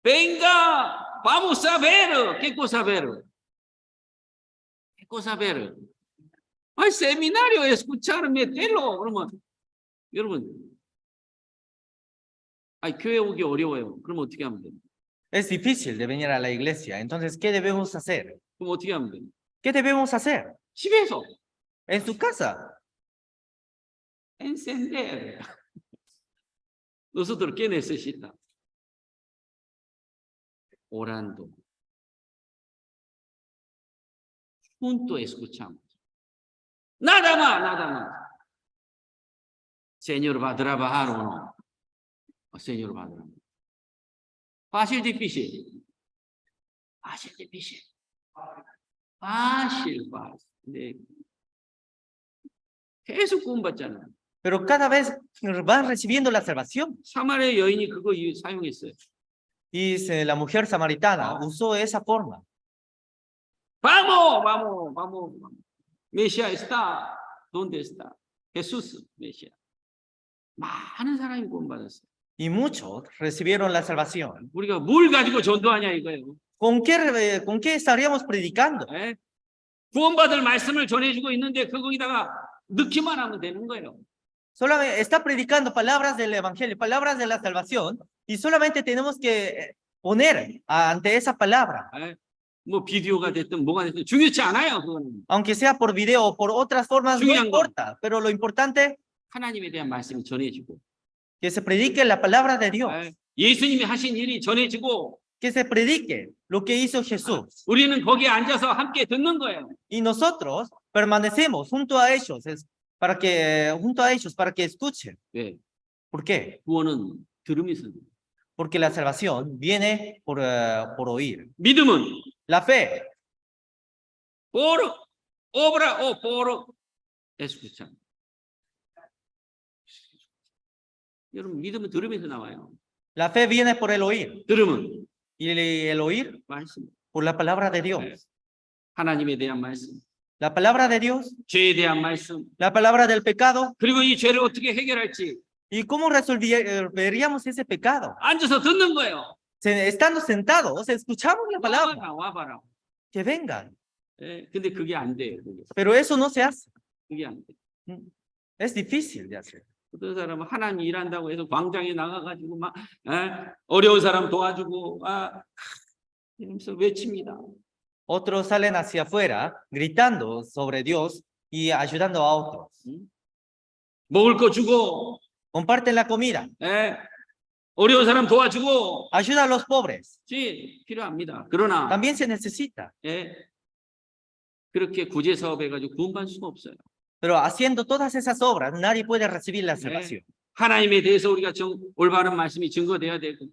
Venga, vamos a ver. ¿Qué cosa ver? ¿Qué cosa ver? 아, 세미나리오 escuchar meterlo. 그러면 여러분, 교회 오기 어려워요. 그럼 어떻게 하면 돼요? Es difícil de venir a la iglesia. Entonces, ¿qué debemos hacer? 그럼 어떻게 하면 돼요? ¿Qué debemos hacer? 집에서 En su casa. encender. Nosotros, ¿qué necesita? Orando. Junto escuchamos. Nada más, nada más. Señor, ¿va a trabajar o no? Señor, va a trabajar. Fácil, difícil. Fácil, difícil. Fácil, fácil. 네. 계속 구원받잖아요. Pero cada vez van recibiendo la salvación. 사마리아 여인이 그거 사용했어요. Y la mujer samaritana usó esa forma. Vamos, vamos, vamos. 메시아 está. ¿Dónde está? Jesús, 메시아. 많은 사람이 구원받았어요. Y muchos recibieron la salvación. 우리가 뭘 가지고 전도하냐 이거예요. ¿Con qué estaríamos predicando? 에? 구원받을 말씀을 전해주고 있는데 거기다가 넣기만 하면 되는 거예요. Solamente está predicando palabras del evangelio, palabras de la salvación, y solamente tenemos que poner ante esa palabra. 에? 뭐 비디오가 됐든 뭐가 됐든 중요치 않아요. 그거는. Aunque sea por video o por otras formas, no importa. Pero lo importante 하나님에 대한 말씀이 전해지고. que se predique la palabra de Dios. 에? 예수님이 하신 일이 전해지고. Que se predique lo que hizo Jesús. 우리는 거기에 앉아서 함께 듣는 거예요. Y nosotros permanecemos junto a ellos para que escuchen. 왜? ¿Por qué? 구원은 들음에서. Porque la salvación viene por oír. 믿음은 La fe por obra o por escuchar. 여러분 믿음은 들음에서 나와요. La fe viene por el oír. 들음은 Y el oír 말씀. por la palabra de 네. Dios. 하나님에 대한 말씀. la palabra de Dios, 죄에 대한 말씀, la palabra del pecado, 그리고 이 죄를 어떻게 해결할지 y cómo resolveríamos ese pecado. 앉아서 듣는 거예요. Estando sentados, escuchamos la palabra, 와봐라, 와봐라. que vengan, 예, 근데 그게 안 돼요. 그게, pero eso no se hace, 그게 안 돼. es difícil de hacer. 어떤 사람은 하나님 일한다고 해서 광장에 나가가지고 막 어려운 사람 도와주고 이러면서 외칩니다. Otros salen hacia afuera gritando sobre Dios y ayudando a otros. 먹을 거 주고 Comparten la comida, 어려운 사람 도와주고 ayuda a los pobres, 필요합니다. 그러나 también se necesita. 그렇게 구제 사업해가지고 구원받을 수가 없어요. Pero haciendo todas esas obras, nadie puede recibir la salvación. 하나님에 대해서 우리가 올바른 말씀이 증거돼야 되고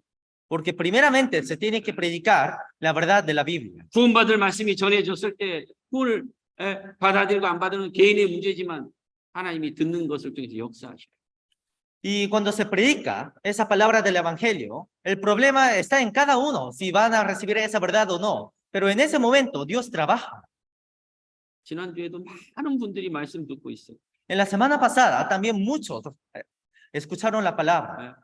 Porque primeramente se tiene que predicar la verdad de la Biblia. 구원받을 말씀이 전해졌을 때 구원을 받아들이고 안 받는 개인의 문제지만 하나님이 듣는 것을 통해서 역사하셔요. Y cuando se predica esa palabra del Evangelio, el problema está en cada uno, si van a recibir esa verdad o no. Pero en ese momento Dios trabaja. 지난주에도 많은 분들이 말씀 듣고 있어요. En la semana pasada también muchos escucharon la palabra.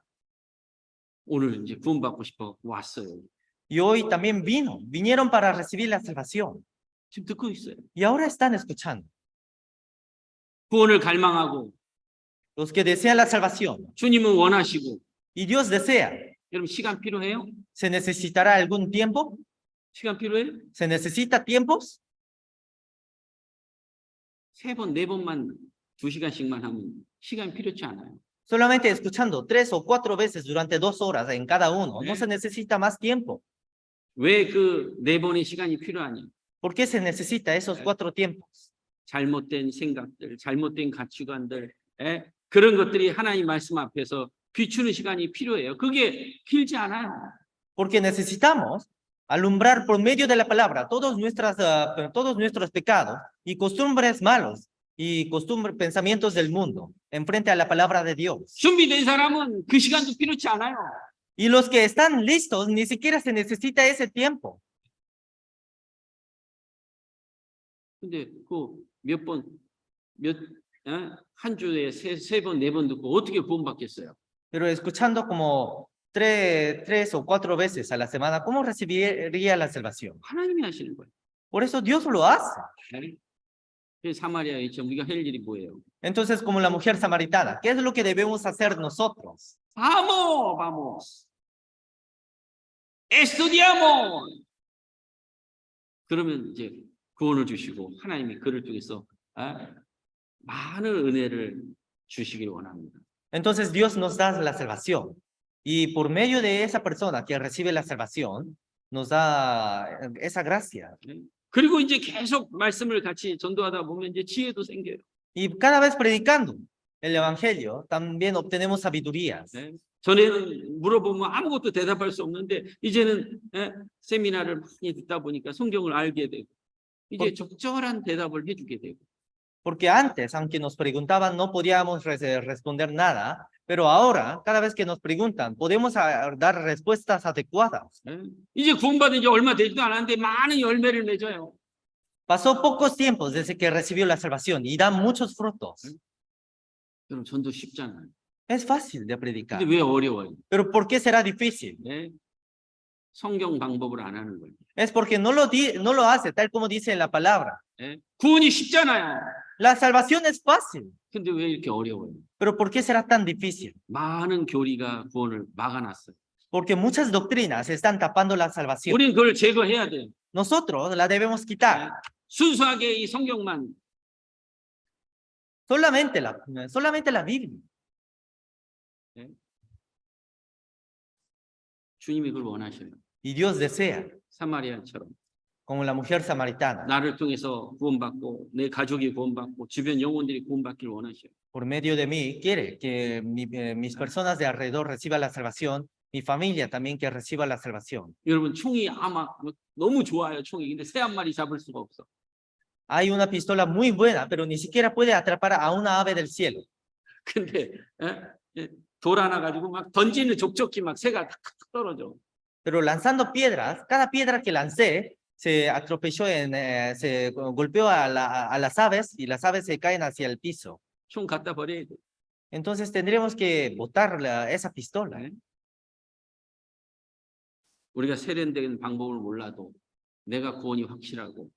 오늘 이제 구원받고 싶어 왔어요. Y hoy también vinieron para recibir la salvación. 지금 듣고 있어요. Y ahora están escuchando. 구원을 갈망하고 Los que desean la salvación. 주님은 원하시고 Y Dios desea. 여러분 시간 필요해요? ¿Se necesitará algún tiempo? 시간 필요해요? ¿Se necesita tiempos? 3번, 4번만 2시간씩만 하면 시간 필요치 않아요. Solamente escuchando 3 o 4 veces durante 2 horas en cada uno. No se necesita más tiempo. 왜 그 4번의 시간이 필요하냐? ¿Por qué se necesita esos 4 tiempos? 잘못된 생각들, 잘못된 가치관들, 그런 것들이 하나님 말씀 앞에서 비추는 시간이 필요해요. 그게 길지 않아요. Porque necesitamos alumbrar por medio de la palabra todos nuestros pecados y costumbres malos y pensamientos del mundo enfrente a la palabra de Dios. 준비된 사람은 그 시간도 필요치 않아요. Y los que están listos, ni siquiera se necesita ese tiempo. 근데 한 주에 3번, 4번 듣고 어떻게 구원받겠어요? Pero escuchando como 3 o 4 veces a la semana, ¿cómo recibiría la salvación? 하나님이 하시는 거예요. Por eso Dios lo hace. 사마리아에서 우리가 할 일이 뭐예요? Entonces, como la mujer samaritana, ¿qué es lo que debemos hacer nosotros? Vamos. Estudiamos. 그러면 이제 구원을 주시고 하나님이 그를 통해서 많은 은혜를 주시길 원합니다. Entonces Dios nos da la salvación y por medio de esa persona que recibe la salvación nos da esa gracia. 그리고 이제 계속 말씀을 같이 전도하다 보면 이제 지혜도 생겨요. Y cada vez predicando el evangelio también obtenemos sabidurías. 전에는 물어보면 아무것도 대답할 수 없는데 이제는 세미나를 많이 듣다 보니까 성경을 알게 되고 이제 적절한 대답을 해주게 되고. Porque antes, aunque nos preguntaban, no podíamos responder nada, pero ahora, cada vez que nos preguntan, podemos dar respuestas adecuadas. 이제 구원받은 지 얼마 되지도 않았는데 많은 열매를 맺어요. Pasó pocos tiempos desde que recibió la salvación y da muchos frutos. 그럼 전도 쉽잖아요. Es fácil de predicar. 근데 왜 어려워요? Pero ¿por qué será difícil? 성경 방법을 안 하는 거예요. Es porque no lo hace tal como dice en la palabra. 구원이 쉽잖아요. La salvación es fácil. 근데 왜 이렇게 어려워요? Pero ¿por qué será tan difícil? 많은 교리가 구원을 막아놨어요. Porque muchas doctrinas están tapando la salvación. 우리는 그걸 제거해야 돼요. Nosotros la debemos quitar. 순수하게 이 성경만. Solamente la Biblia. 주님이 그걸 원하셔요. Y Dios desea, 사마리아처럼 como la mujer samaritana, 나를 통해서 구원받고 내 가족이 구원받고 주변 영혼들이 구원받기를 원하셔요. por medio de mí, quiere que mis personas de alrededor reciban la salvación, mi familia también que reciba la salvación. 여러분 총이 아마 너무 좋아요, 총이. 근데 새 한 마리 잡을 수가 없어. Hay una pistola muy buena, pero ni siquiera puede atrapar a una ave del cielo. 근데 돌 하나 가지고 막 던지는 족적히 막 새가 탁탁 떨어져. Pero lanzando piedras, cada piedra que lancé, se atropelló se golpeó a las aves y las aves se caen hacia el piso. 총 갖다 버려야 돼. Entonces tendríamos que botar esa pistola. 네? 우리가 세련된 방법을 몰라도 내가 구원이 확실하고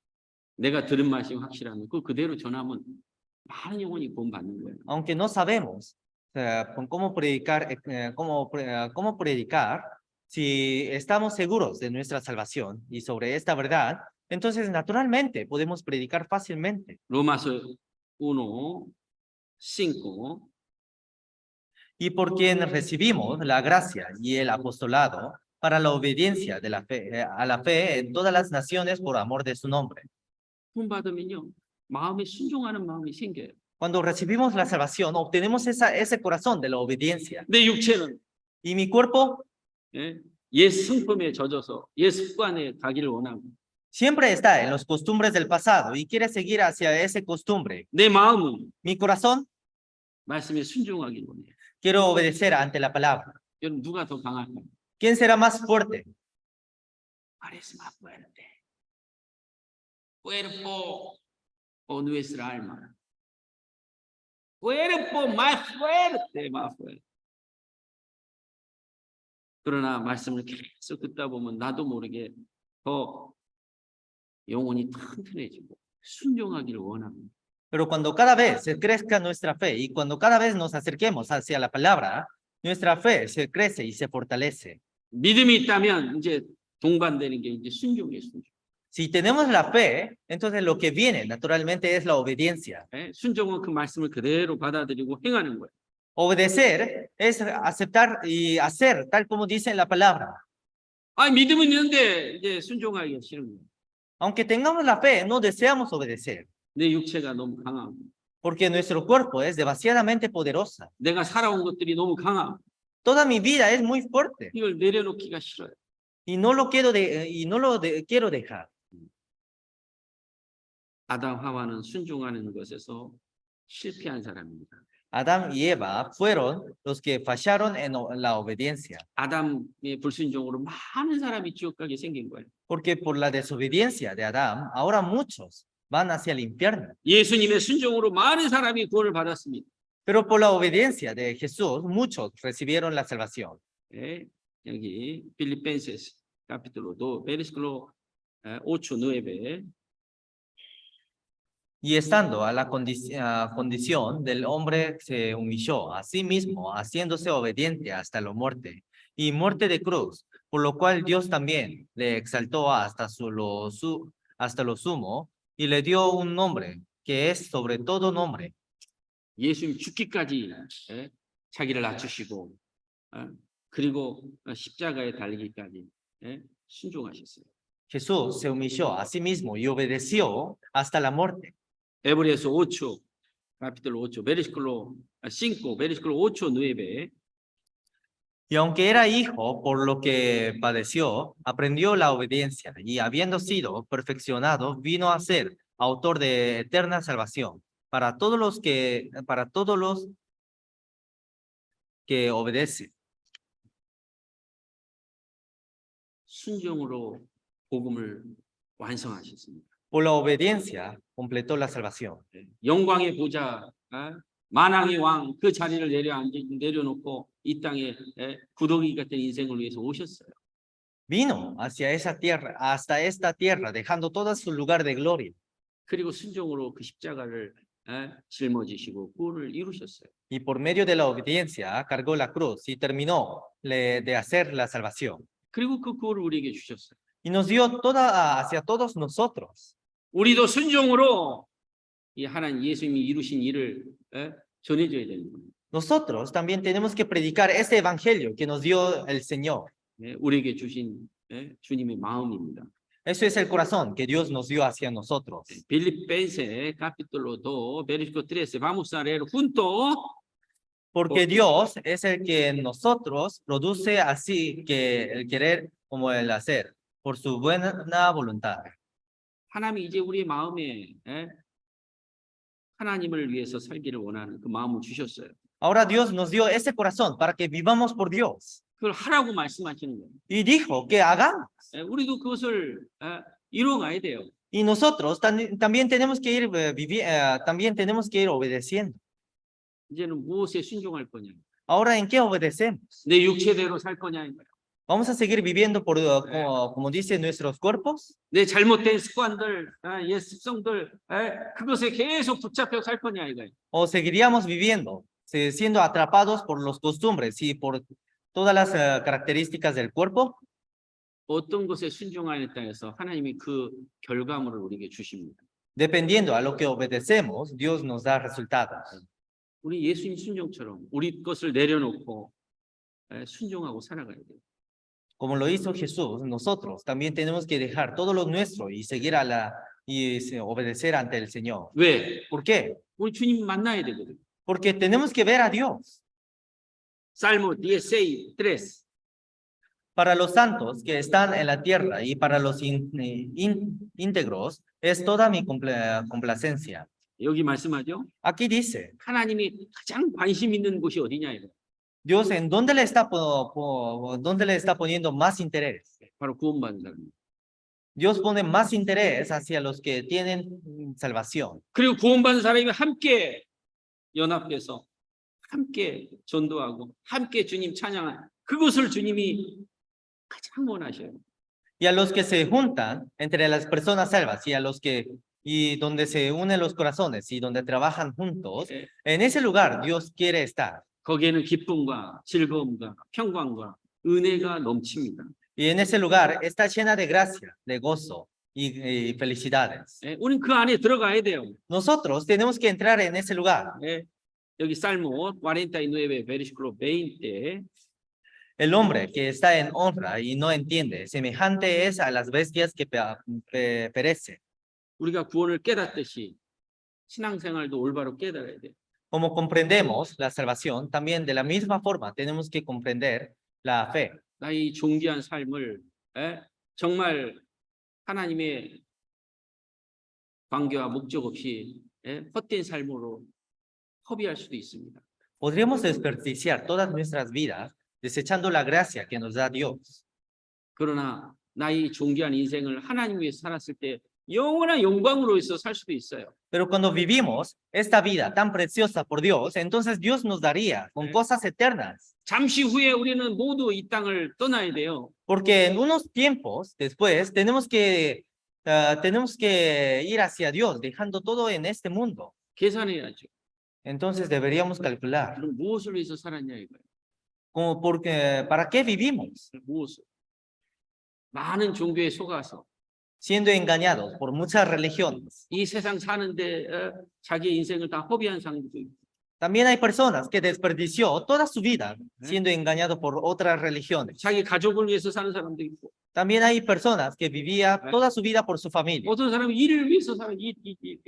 내가 들은 말씀이 확실하면 그 그대로 전하면 많은 영혼이 구원받는 거예요. Aunque no sabemos cómo predicar, si estamos seguros de nuestra salvación y sobre esta verdad, entonces naturalmente podemos predicar fácilmente. 로마서 1, 5 Y por quien recibimos la gracia y el apostolado para la obediencia de a la fe en todas las naciones por amor de su nombre. 구원받으면요. 마음에 순종하는 마음이 생겨요. Cuando recibimos la salvación, obtenemos ese corazón de la obediencia. 내 육체는 Y mi cuerpo 옛 성품에 젖어서 옛 습관에 가기를 원하고 siempre está en las costumbres del pasado y quiere seguir hacia esa costumbre. 내 마음은 Mi corazón 말씀에 순종하기를 원해요. quiero obedecer ante la palabra. 여러분 누가 더 강할까요? ¿Quién será más fuerte? Parece más fuerte. Cuerpo o nuestra alma. Cuerpo más fuerte, más fuerte. 그러나 말씀을 계속 듣다 보면 나도 모르게 더 영혼이 튼튼해지고 순종하기를 원합니다. Pero cuando cada vez se crezca nuestra fe y cuando cada vez nos acerquemos hacia la palabra, nuestra fe se crece y se fortalece. 믿음이 있다면 이제 동반되는 게 이제 순종이에요, 순종. Si tenemos la fe, entonces lo que viene naturalmente es la obediencia. 순종은 그 말씀을 그대로 받아들이고 행하는 거예요. Obedecer es aceptar y hacer tal como dice la palabra. 아, 믿음은 있는데 이제 순종하기가 싫은 거예요. Aunque tengamos la fe, no deseamos obedecer. 내 육체가 너무 강하고 Porque nuestro cuerpo es demasiadamente poderosa. 내가 살아온 것들이 너무 강하고 Toda mi vida es muy fuerte 이걸 내려놓기가 싫어요. y no lo quiero quiero dejar. 아담 하와는 순종하는 것에서 실패한 사람입니다. Adán y Eva fueron los que fallaron en la obediencia. 아담의 불순종으로 많은 사람이 지옥 가게 생긴 거예요. Porque por la desobediencia de Adán, ahora muchos van hacia el infierno. 예수님의 순종으로 많은 사람이 구원을 받았습니다. Pero por la obediencia de Jesús, muchos recibieron la salvación. 네, 여기 필리펜ses capítulo 2 versículo 8, 9 Y estando a la condición del hombre se humilló a sí mismo, haciéndose obediente hasta la muerte, y muerte de cruz, por lo cual Dios también le exaltó hasta lo sumo, y le dio un nombre que es sobre todo nombre. 예수님 죽기까지 자기를 낮추시고 그리고 십자가에 달리기까지 순종하셨어요. Jesús se humilló a sí mismo y obedeció hasta la muerte. Hebreos 8, capítulo 8, versículo 5, versículo 8, 9. Y aunque era hijo, por lo que padeció, aprendió la obediencia y habiendo sido perfeccionado, vino a ser autor de eterna salvación para todos los que obedecen. 순종으로 복음을 완성하셨습니다. Por la obediencia completó la salvación. 영광의 보좌, 만왕의 왕 그 자리를 내려놓고 이 땅에 구더기 같은 인생을 위해서 오셨어요. Vino hacia esa tierra, hasta esta tierra, dejando todo su lugar de gloria. 그리고 순종으로 그 십자가를 짊어지시고 구원을 이루셨어요. Y por medio de la obediencia cargó la cruz y terminó de hacer la salvación. 그리고 그 구원을 우리에게 주셨어요. Y nos dio toda hacia todos nosotros. 우리도 순종으로 이 하나님 예수님이 이루신 일을 전해줘야 되는 거예요. Nosotros también tenemos que predicar este evangelio que nos dio el Señor. 우리에게 주신 주님의 마음입니다. Eso es el corazón que Dios nos dio hacia nosotros. Filipenses capítulo 2, versículo 13. Vamos a leer juntos. Porque Dios es el que en nosotros produce así que el querer como el hacer, por su buena voluntad. 하나님이 이제 우리의 마음에 하나님을 위해서 살기를 원하는 그 마음을 주셨어요. Ahora Dios nos dio ese corazón para que vivamos por Dios. 그걸 하라고 말씀하시는 거예요. Y dijo que hagamos. 우리도 그것을 이루어가야 돼요. Y nosotros también tenemos que ir también tenemos que ir obedeciendo. 이제는 무엇에 순종할 거냐? Ahora, ¿en qué obedecemos? 내 육체대로 살 거냐 이거야. ¿Vamos a seguir viviendo por como dicen nuestros cuerpos? 내 잘못된 습관들, 옛 습성들, 그것에 계속 붙잡혀 살 거냐 이거야. ¿O seguiríamos viviendo, siendo atrapados por los costumbres y por todas las características del cuerpo? 어떤 것에 순종하였다 해서 하나님이 그 결과물을 우리에게 주십니다. Dependiendo a lo que obedecemos, Dios nos da resultados. 우리 예수님 순종처럼 우리 것을 내려놓고 순종하고 살아가야 돼요. Como lo hizo Jesús, nosotros también tenemos que dejar todo lo nuestro y seguir obedecer ante el Señor. 왜? ¿Por qué? 우리 주님 만나야 되거든. Porque tenemos que ver a Dios. Salmo 16:3. Para los santos que están en la tierra y para los íntegros es toda mi complacencia. 여기 말씀하죠. Aquí dice, 하나님이 가장 관심 있는 곳이 어디냐 이거. Dios, ¿en dónde le está, dónde le está poniendo más interés? 바로 구원받는 사람. Dios pone más interés hacia los que tienen salvación. 그리고 구원받는 사람이 함께 연합해서 함께 전도하고 함께 주님 찬양하는 그것을 주님이 가장 원하셔요. Y a los que se juntan entre las personas salvas y a los que y donde se unen los corazones y donde trabajan juntos, en ese lugar Dios quiere estar. 거기에는 기쁨과 즐거움과 평강과 은혜가 넘칩니다. Y en ese lugar está llena de gracia, de gozo y felicidades. 우리는 그 안에 들어가야 돼요. Nosotros tenemos que entrar en ese lugar. 여기 Salmo 49, versículo 20. El hombre que está en honra y no entiende, semejante es a las bestias que perecen. 우리가 구원을 깨닫듯이 신앙생활도 올바로 깨달아야 돼요. Como comprendemos la salvación, también de la misma forma tenemos que comprender la fe. 나의 존귀한 삶을 정말 하나님의 관계와 목적 없이 헛된 삶으로 허비할 수도 있습니다. Podríamos desperdiciar todas nuestras vidas desechando la gracia que nos da Dios. 그러나 나의 존귀한 인생을 하나님 위해서 살았을 때 영원한 영광으로 해서 살 수도 있어요. Pero cuando vivimos esta vida tan preciosa por Dios, entonces Dios nos daría con cosas eternas. 잠시 후에 우리는 모두 이 땅을 떠나야 돼요. Porque en unos tiempos después tenemos que ir hacia Dios, dejando todo en este mundo. 계산해야죠. Entonces deberíamos calcular, 그럼 무엇을 위해서 살았냐 이거예요. como porque, ¿para qué vivimos? 무엇을? 많은 종교에 속아서 Siendo engañados por muchas religiones. 이 세상 사는데 자기 인생을 다 허비한 사람들도 있고. También hay personas que desperdició toda su vida siendo engañado por otras religiones. 자기 가족을 위해서 사는 사람도 있고. También hay personas que vivía toda su vida por su familia. 어떤 사람은 일을 위해서 살아.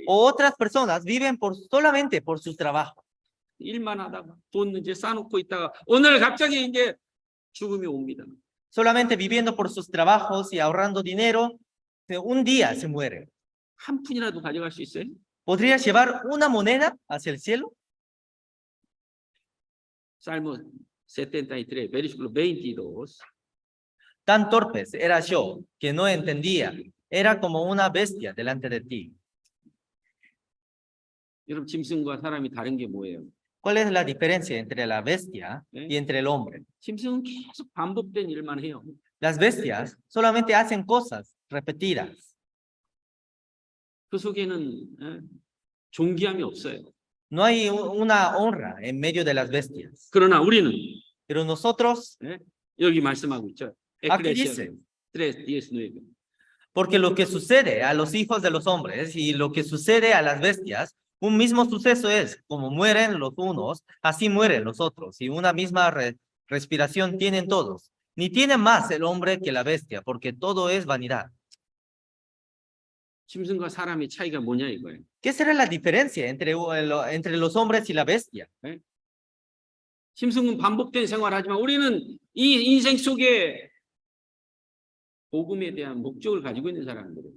O otras personas viven solamente por su trabajo. 일만 하다가 돈 이제 쌓아놓고 있다가 오늘 갑자기 이제 죽음이 옵니다. Solamente viviendo por sus trabajos y ahorrando dinero, un día se muere. 한 푼이라도 가져갈 수 있어요? ¿Podrías llevar una moneda hacia el cielo? Salmo 73, versículo 22. Tan torpes era yo que no entendía. Era como una bestia delante de ti. 여러분 짐승과 사람이 다른 게 뭐예요? ¿Cuál es la diferencia entre la bestia y entre el hombre? 짐승은 계속 반복된 일만 해요. Las bestias solamente hacen cosas repetidas. 그 속에는 존귀함이 없어요. No hay una honra en medio de las bestias. 그러나 우리는 Pero nosotros, 여기 말씀하고 있죠. aquí dice, 3:19. porque lo que sucede a los hijos de los hombres y lo que sucede a las bestias, un mismo suceso es, como mueren los unos, así mueren los otros, y una misma respiración tienen todos. Ni tiene más el hombre que la bestia, porque todo es vanidad. 짐승과 사람의 차이가 뭐냐 이거예요. ¿Qué será la diferencia entre los hombres y la bestia? 짐승은 반복된 생활하지만 우리는 이 인생 속에 복음에 대한 목적을 가지고 있는 사람들이에요.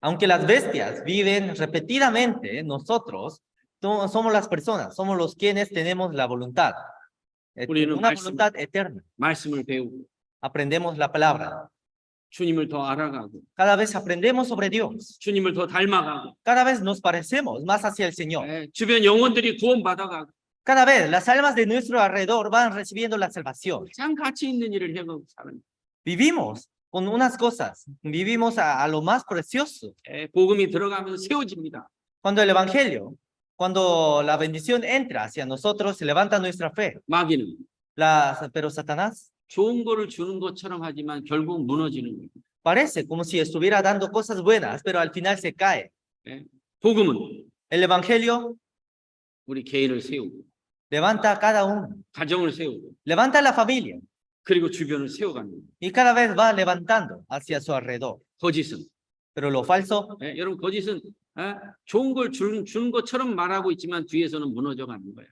Aunque las bestias viven repetidamente, nosotros somos las personas, somos los quienes tenemos la voluntad, una voluntad eterna. 말씀을 배우고 Aprendemos la palabra, 주님을 더 알아가고 Cada vez aprendemos sobre Dios. 주님을 더 닮아가고 Cada vez nos parecemos más hacia el Señor. 주변 영혼들이 구원받아가고 Cada vez las almas de nuestro alrededor van recibiendo la salvación. 참 가치 있는 일을 해가고 사는 Vivimos con unas cosas, vivimos a lo más precioso. 복음이 들어가면 세워집니다. Cuando el Evangelio, cuando la bendición entra hacia nosotros, se levanta nuestra fe. 마귀는 Pero Satanás 좋은 거를 주는 것처럼 하지만 결국 무너지는 거예요. parece como si estuviera dando cosas buenas, pero al final se cae. 복음은 El Evangelio 우리 개인을 세우고 levanta a cada uno, 가정을 세우고 levanta a la familia 그리고 주변을 세워가는 거예요. y cada vez va levantando hacia su alrededor. 거짓은 Pero lo falso, 여러분 거짓은 좋은 걸 주는 것처럼 말하고 있지만 뒤에서는 무너져 가는 거예요.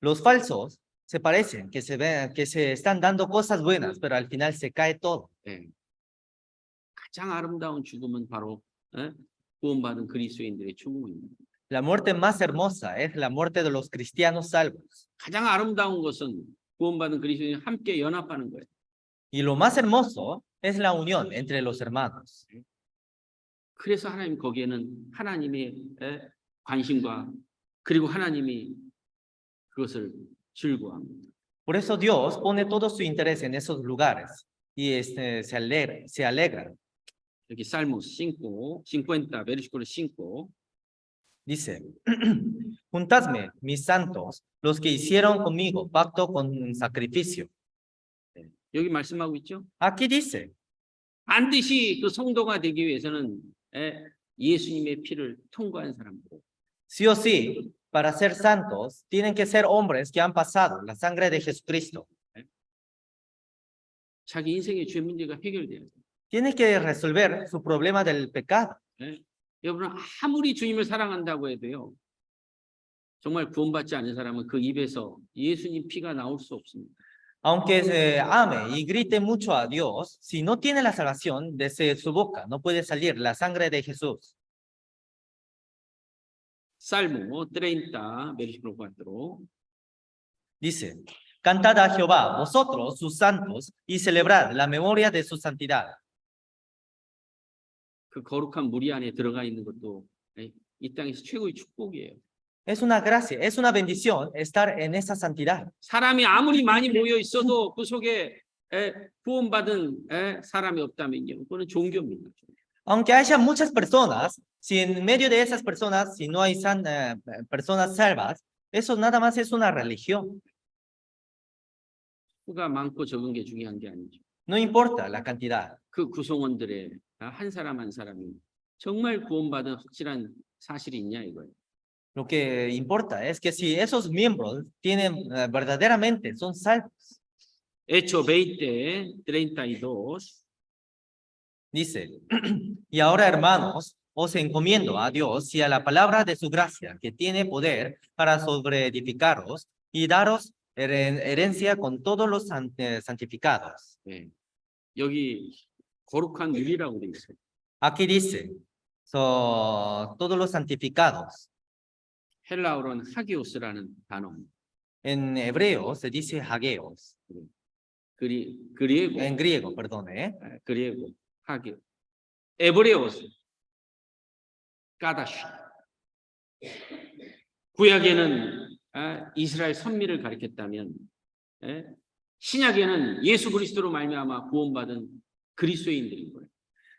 los falsos se parecen que se ven, que se están dando cosas buenas, pero al final se cae todo. 가장 아름다운 죽음은 바로 구원받은 그리스도인들의 죽음입니다. La muerte más hermosa es la muerte de los cristianos salvos. 가장 아름다운 것은 구원받은 그리스도인이 함께 연합하는 거예요. Y lo más hermoso es la unión entre los hermanos. 그래서 하나님 거기에는 하나님의 관심과 그리고 하나님이 그것을 즐거워합니다. Por eso Dios pone todo su interés en esos lugares y se alegra. 여기 Salmos 5, 50, versículo 5. Dice, juntadme, mis santos, los que hicieron conmigo pacto con sacrificio. 여기 말씀하고 있죠. Aquí dice, 반드시 그 성도가 되기 위해서는 예수님의 피를 통과한 사람들. sí o sí, para ser santos, tienen que ser hombres que han pasado la sangre de Jesucristo. 자기 인생의 죄 문제가 해결돼야 돼요. Tienen que resolver su problema del pecado. 여러분은 아무리 주님을 사랑한다고 해도요. 정말 구원받지 않은 사람은 그 입에서 예수님 피가 나올 수 없습니다. Aunque se ame y grite mucho a Dios, si no tiene la salvación desde su boca, no puede salir la sangre de Jesús. Salmo 30, versículo 4. Dice, cantad a Jehová, vosotros, sus santos, y celebrad la memoria de su santidad. 그 거룩한 무리 안에 들어가 있는 것도 이 땅에서 최고의 축복이에요. Es una gracia, es una bendición estar en esa santidad. 사람이 아무리 많이 모여 있어도 그 속에 구원받은 사람이 없다면요. 그거는 종교입니다. Aunque haya muchas personas, si en medio de esas personas, si no hay personas salvas, eso nada más es una religión. 수가 많고 적은 게 중요한 게 아니죠. No importa la cantidad. 그 구성원들의 한 사람 한 사람이 정말 구원받은 확실한 사실이 있냐 이거예요. Lo que importa es que si esos miembros tienen verdaderamente son salvos. Hecho 20, 32. Dice, y ahora hermanos, os encomiendo a Dios y a la palabra de su gracia, que tiene poder para sobreedificaros y daros herencia con todos los santificados. 여기 거룩한 유리라고 돼 있어요. Aquí dice, todos los santificados. 헬라어로는 하기오스라는 단어. En hebreo se dice hageos. 그리고 En griego, perdón. 그리고 하기. 에브레오스 까다시. 구약에는 이스라엘 선미를 가리켰다면 신약에는 예수 그리스도로 말미암아 구원받은 그리스도인들인 거예요.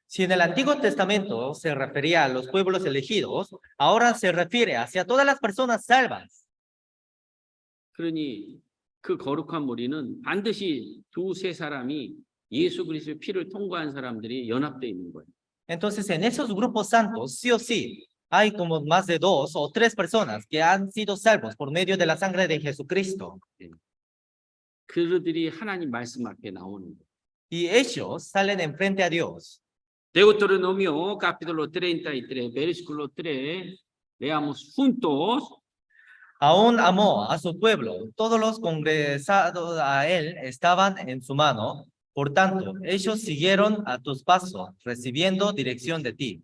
Si en el Antiguo Testamento se refería a los pueblos elegidos, ahora se refiere hacia todas las personas salvas. 그러니 그 거룩한 무리는 반드시 두세 사람이 예수 그리스도의 피를 통과한 사람들이 연합되어 있는 거예요. Entonces, en esos grupos santos, sí o sí, hay como más de 2 o 3 personas que han sido salvos por medio de la sangre de Jesucristo. 그들이 하나님 말씀 앞에 나오는 거예요. Y ellos salen enfrente a Dios. Deuteronomio capítulo 33, versículo 3, leamos juntos. Aún amó a su pueblo, todos los congresados a él estaban en su mano, por tanto, ellos siguieron a tus pasos, recibiendo dirección de ti.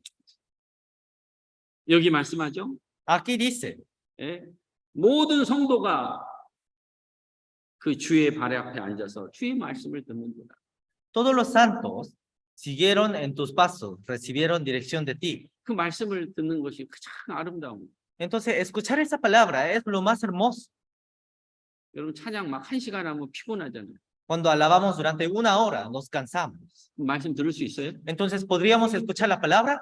여기 말씀하죠. Aquí dice, 모든 성도가 그 주의 발 앞에 앉아서 주의 말씀을 듣는구나. todos los santos Siguieron en tus pasos, recibieron dirección de ti. 그 말씀을 듣는 것이 가장 아름다운. Entonces, escuchar esa palabra es lo más hermoso. 여러분 찬양 막 1시간 하면 피곤하잖아요. Cuando alabamos durante 1 hora, nos cansamos. 말씀 들을 수 있어요? Entonces, ¿podríamos escuchar la palabra?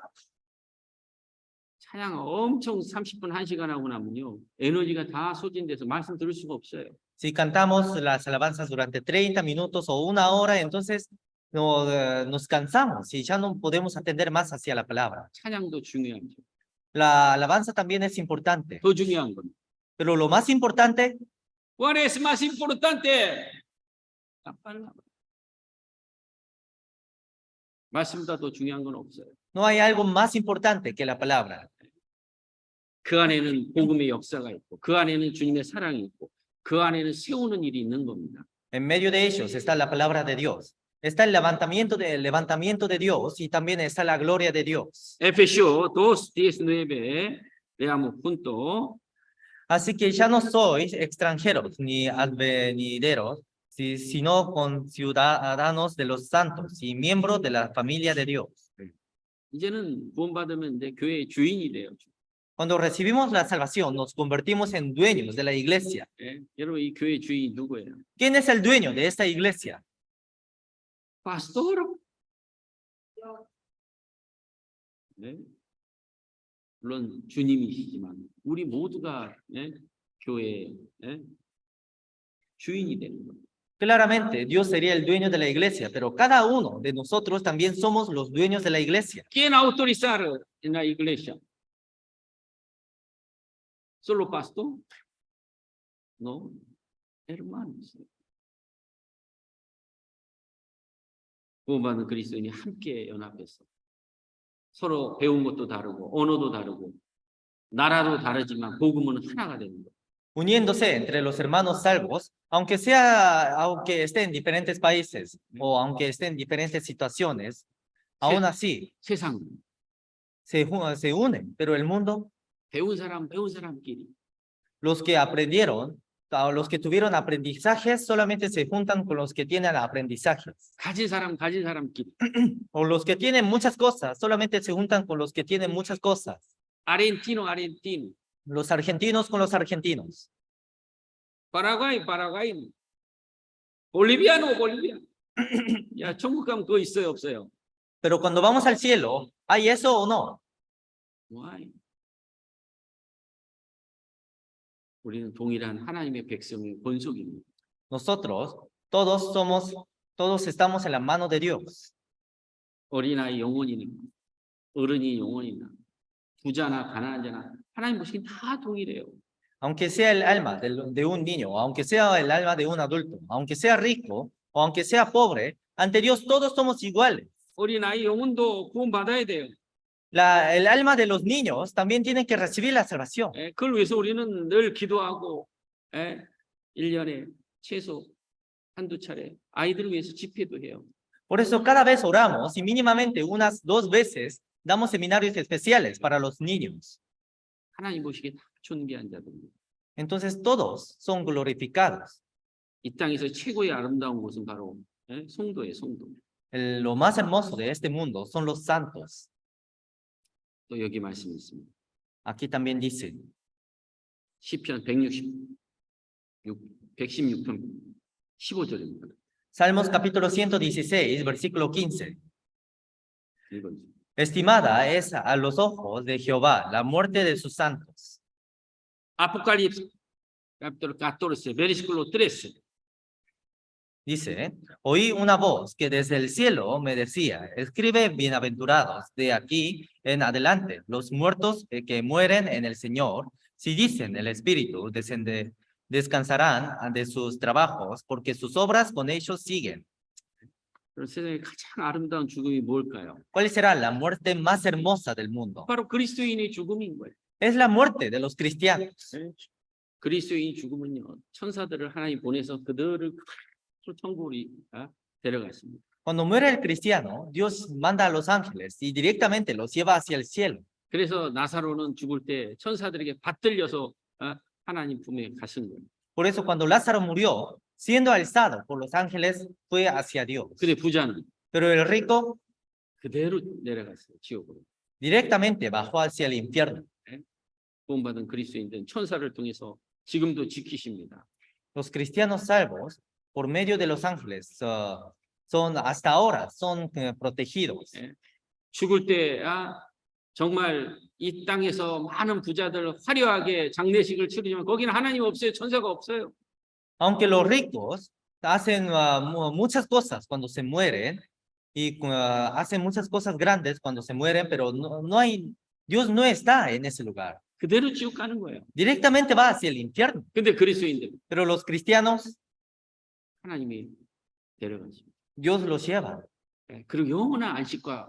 찬양 엄청 30분 1시간 하고 나면요. 에너지가 다 소진돼서 말씀 들을 수가 없어요. Si cantamos las alabanzas durante 30 minutos o 1 hora, entonces nos cansamos y ya no podemos atender más hacia la palabra. 찬양도 중요하죠. La alabanza también es importante, 더 중요한 건 pero lo más importante, ¿cuál es más importante? La palabra. 말씀보다 더 중요한 건 없어요. no hay algo más importante que la palabra. 그 안에는 복음의 역사가 있고 그 안에는 주님의 사랑이 있고 그 안에는 세우는 일이 있는 겁니다. En medio de ellos está la palabra de Dios. Está el levantamiento de Dios y también está la gloria de Dios. Efesios 2:19 leamos juntos. Así que ya no sois extranjeros ni advenideros, sino conciudadanos de los santos y miembros de la familia de Dios. 이제는 구원받으면 이제 교회의 주인이 돼요. Cuando recibimos la salvación, nos convertimos en dueños de la iglesia. 예? 여러분 이 교회 주인이 누구예요? ¿Quién es el dueño de esta iglesia? 파스토르. 네? 물론 주님이시지만 우리 모두가 예? 교회의 예? 주인이 되는 거예요. Claramente, Dios sería el dueño de la iglesia, pero cada uno de nosotros también somos los dueños de la iglesia. ¿Quién autorizar en la iglesia? ¿Solo pastor? No, hermanos. 구원받은 그리스도인이 함께 연합해서 서로 배운 것도 다르고 언어도 다르고 나라도 다르지만 복음은 하나가 되는 거예요. Uniéndose entre los hermanos salvos, aunque esté en diferentes países o aunque esté en diferentes situaciones, aún así 세상 se unen, pero el mundo, 배운 사람끼리 los que aprendieron, o los que tuvieron aprendizajes, solamente se juntan con los que tienen aprendizajes. 가진 사람끼리 O los que tienen muchas cosas, solamente se juntan con los que tienen muchas cosas. 아르헨티노 Los argentinos con los argentinos. 파라과이 볼리비아 야 천국 가면 그거 있어요 없어요? Pero cuando vamos al cielo, ¿hay eso o no? Why? 우리는 동일한 하나님의 백성의 본속입니다. Nosotros, todos estamos en la mano de Dios. 어린아이 영혼이나 어른이 영혼이나 부자나 가난한 자나 하나님 보시기엔 다 동일해요. Aunque sea el alma de un niño, aunque sea el alma de un adulto, aunque sea rico o aunque sea pobre, ante Dios todos somos iguales. 어린아이 영혼도 구원받아야 돼요. El alma de los niños también tiene que recibir la salvación. 그걸 위해서 우리는 늘 기도하고 1년에 최소 한두 차례 아이들을 위해서 집회도 해요. Por eso cada vez oramos y mínimamente unas 2 veces damos seminarios especiales para los niños. 하나님 보시기에 다 존귀한 자들입니다. Entonces todos son glorificados. 이 땅에서 최고의 아름다운 곳은 바로 성도예요, 성도. Lo más hermoso de este mundo son los santos. 또 여기 말씀이 있습니다. Aquí también dice, 시편 116편 15절입니다. Salmos capítulo 116, versículo 15. 읽어주세요. Estimada es a los ojos de Jehová la muerte de sus santos. Apocalipsis capítulo 14, versículo 13. Dice, oí una voz que desde el cielo me decía, escribe bienaventurados de aquí en adelante los muertos que mueren en el Señor, si dicen el Espíritu, descansarán de sus trabajos, porque sus obras con ellos siguen. 세상에 가장 아름다운 죽음이 뭘까요? ¿Cuál será la muerte más hermosa del mundo? 바로 그리스도인의 죽음인 거예요. Es la muerte de los cristianos. 그리스도인 죽음은요, 천사들을 하나님 보내서 그들을 천국으로 데려갔습니다. Cuando muere el cristiano, Dios manda a los ángeles y directamente los lleva hacia el cielo. 그래서 나사로는 죽을 때 천사들에게 받들려서 하나님 품에 갔은 거예요. Por eso cuando Lázaro murió, siendo alzado por los ángeles, fue hacia Dios. 근데 부자는 Pero el rico 그대로 내려갔어요. 지옥으로. Directamente bajó hacia el infierno. 구원받은 그리스도인들은 천사를 통해서 지금도 지키십니다. Los cristianos salvos, por medio de los ángeles, son hasta ahora, son protegidos. 죽을 때 정말 이 땅에서 많은 부자들 화려하게 장례식을 치르지만 거기는 하나님 없어요. 천사가 없어요. Aunque los ricos hacen muchas cosas cuando se mueren y hacen muchas cosas grandes cuando se mueren, pero no hay, Dios no está en ese lugar. 그대로 지옥 가는 거예요. Directamente va hacia el infierno. 근데 그리스도인들 Pero los cristianos, 하나님이 데려가십니다. Dios los lleva 그리고 영원한 안식과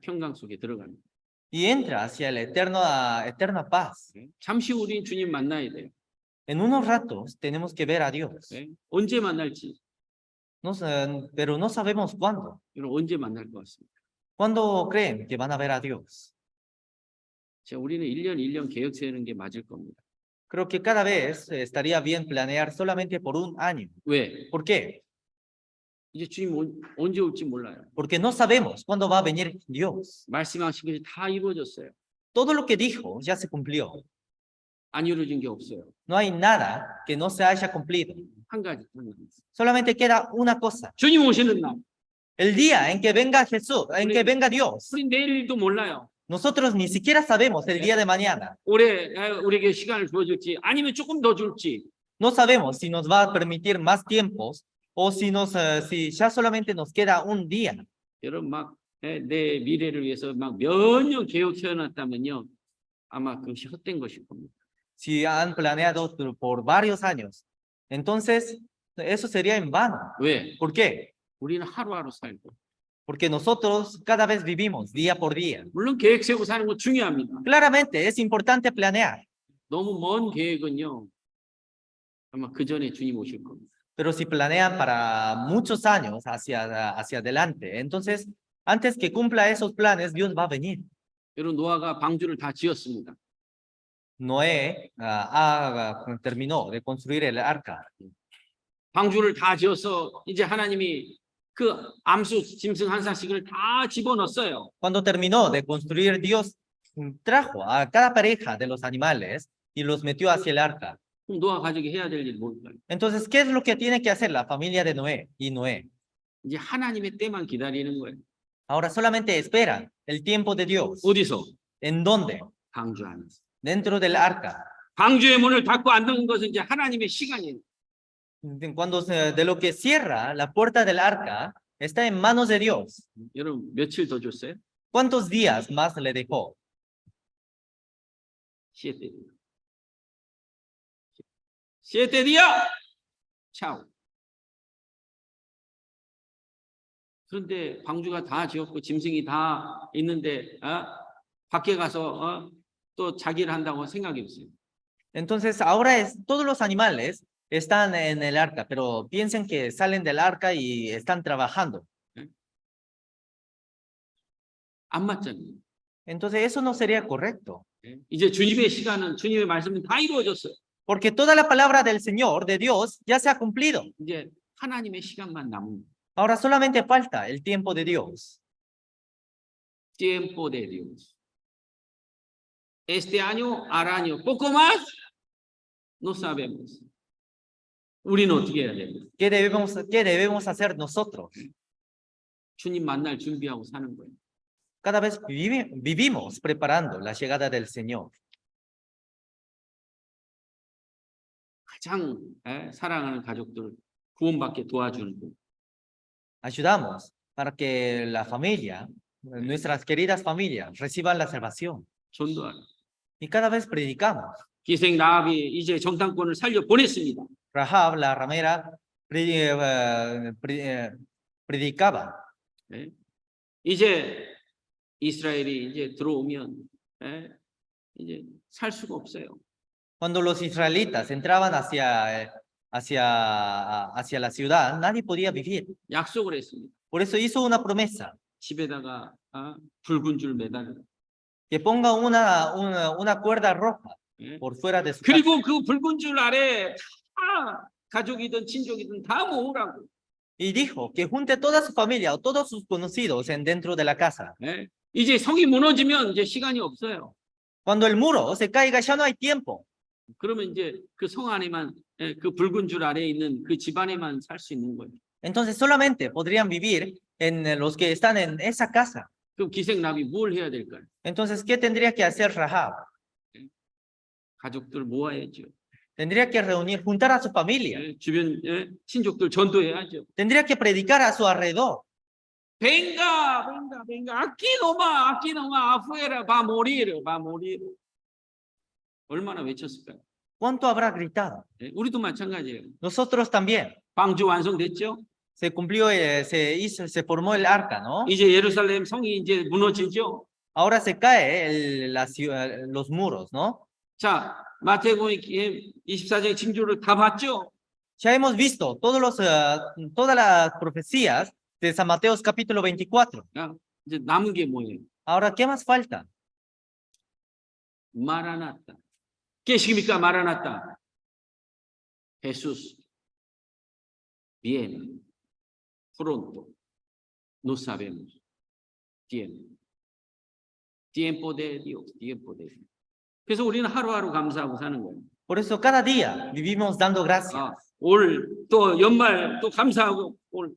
평강 속에 들어갑니다. y entra hacia la eterna paz. 잠시 우리 주님 만나야 돼요. En unos ratos tenemos que ver a Dios, 언제 만날지 pero no sabemos cuándo. 여러분 언제 만날 것 같습니다. ¿Cuándo creen que van a ver a Dios? 우리는 1년 1년 계획 세우는 게 맞을 겁니다. Creo que cada vez estaría bien planear solamente por un año. 왜? ¿Por qué? 이제 주님 언제 올지 몰라요. Porque no sabemos cuándo va a venir Dios. 말씀하신 것이 다 이루어졌어요. Todo lo que dijo ya se cumplió. 안 이루어진 게 없어요. No hay nada que no se haya cumplido. 한 가지. Solamente queda una cosa. 주님 오시는 날. El día en que venga Jesús, en que venga Dios. 우리 내일도 몰라요. Nosotros ni siquiera sabemos el día de mañana. 올해 우리에게 시간을 주어줄지 아니면 조금 더 줄지. No sabemos si nos va a permitir más tiempos o si ya solamente nos queda un día. 여러분 내 미래를 위해서 막 몇 년 계획 세워놨다면요. 아마 그것이 헛된 것일 겁니다. Si han planeado por varios años, entonces eso sería en vano. 왜? ¿Por qué? 우리는 하루하루 살고. Porque nosotros cada vez vivimos día por día. 물론 계획 세우고 사는 건 중요합니다. Claramente es importante planear, 너무 먼 계획은요. 아마 그 전에 주님 오실 겁니다. pero si planean para muchos años hacia adelante, entonces antes que cumpla esos planes, Dios va a venir. 여러분 노아가 방주를 다 지었습니다. Noé terminó de construir el arca. 방주를 다 지어서 이제 하나님이 그 암수 짐승 한 쌍씩을 다 집어넣었어요. Cuando terminó de construir, Dios trajo a cada pareja de los animales y los metió hacia el arca. 그럼 노아 가족이 해야 될 일이 뭘까요? Entonces, ¿qué es lo que tiene que hacer la familia de Noé y Noé? 이제 하나님의 때만 기다리는 거예요. Ahora solamente esperan el tiempo de Dios. 어디서? ¿En dónde? 방주 안에서. Dentro del arca. 방주의 문을 닫고 안 닫는 것은 이제 하나님의 시간이에요. Cuando de lo que cierra la puerta del arca está en manos de Dios. 여러분 며칠 더 줬어요? ¿Cuántos días más le dejó? 7 días. 7 días. 차오. 그런데 방주가 다 지었고 짐승이 다 있는데 밖에 가서 또 자기를 한다고 생각해 보세요. Entonces ahora todos los animales están en el arca, pero piensen que salen del arca y están trabajando. 안 맞잖아요. Entonces eso no sería correcto. 이제 주님의 시간은 주님의 말씀은 다 이루어졌어요. Porque toda la palabra del Señor, de Dios, ya se ha cumplido. 이제 하나님의 시간만 남은. Ahora solamente falta el tiempo de Dios. Tiempo de Dios. Este año, al año, poco más, no sabemos. 우리는 어떻게 해야 됩니까? ¿Qué debemos hacer nosotros? 주님 만날 준비하고 사는 거예요. Cada vez vivimos preparando la llegada del Señor. 가장 사랑하는 가족들 구원받게 도와주는 거. Ayudamos para que la familia, nuestras queridas familias, reciban la salvación. 전도하라. Y cada vez predicamos. 기생 라합이 이제 정탐꾼을 살려 보냈습니다. Rahab, la ramera, predicaba. 이제 이스라엘이 이제 들어오면 이제 살 수가 없어요. Cuando los israelitas entraban hacia la ciudad, nadie podía vivir. 약속을 했습니다. Por eso hizo una promesa, 집에다가 붉은 줄 매달라. que ponga una cuerda roja por fuera de su casa. 그리고 그 붉은 줄 아래 다 가족이든 친족이든 다 모으라고. Y dijo que junte toda su familia o todos sus conocidos dentro de la casa. 예? 이제 성이 무너지면 이제 시간이 없어요. Cuando el muro se caiga, ya no hay tiempo. 그러면 이제 그 성 안에만 그 붉은 줄 아래에 있는 그 집 안에만 살 수 있는 거예요. Entonces solamente podrían vivir en los que están en esa casa. 그럼 기생남이 뭘 해야 될까요? Entonces, ¿qué tendría que hacer Rahab? 가족들 모아야죠. Tendría que reunir, juntar a su familia. 주변 친족들 전도해야죠. Tendría que predicar a su alrededor. venga, venga, venga, aquí nomás, afuera, va a morir, va a morir. 얼마나 외쳤을까요? ¿Cuánto habrá gritado? 우리도 마찬가지예요. Nosotros también. 방주 완성됐죠? Se cumplió, se formó el arca, ¿no? 이제 예루살렘 성이 이제 무너지죠? Ahora se cae los muros, ¿no? 자, 마태복음 24장 징조를 다 봤죠? Ya hemos visto todas las profecías de San Mateo capítulo 24. 야, 이제 남은 게 뭐예요? Ahora, ¿qué más falta? 마라나타. ¿Qué significa Maranatha? Jesús viene pronto. No sabemos. Tiempo de Dios, tiempo de Dios. 그래서 우리는 하루하루 감사하고 사는 거예요. Por eso cada día vivimos dando gracias. 올 또 연말 또 감사하고 올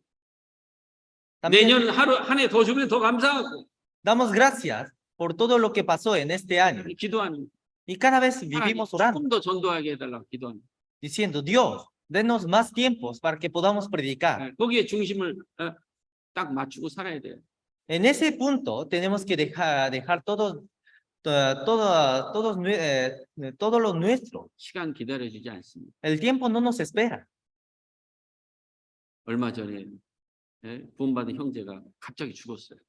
También 내년 한 해 더 주면 더 감사하고 damos gracias por todo lo que pasó en este año. 기도하는 Y cada vez 하나님 vivim고 orando, 조금 더 전도하게 해달라고 기도하는 diciendo, Dios, denos más tiempos para que podamos predicar. 거기에 중심을 딱 맞추고 살아야 돼요. En ese punto tenemos que dejar todo lo nuestro. 시간 기다려주지 않습니다. El tiempo no nos espera. 얼마 전에 구원받은 형제가 갑자기 죽었어요.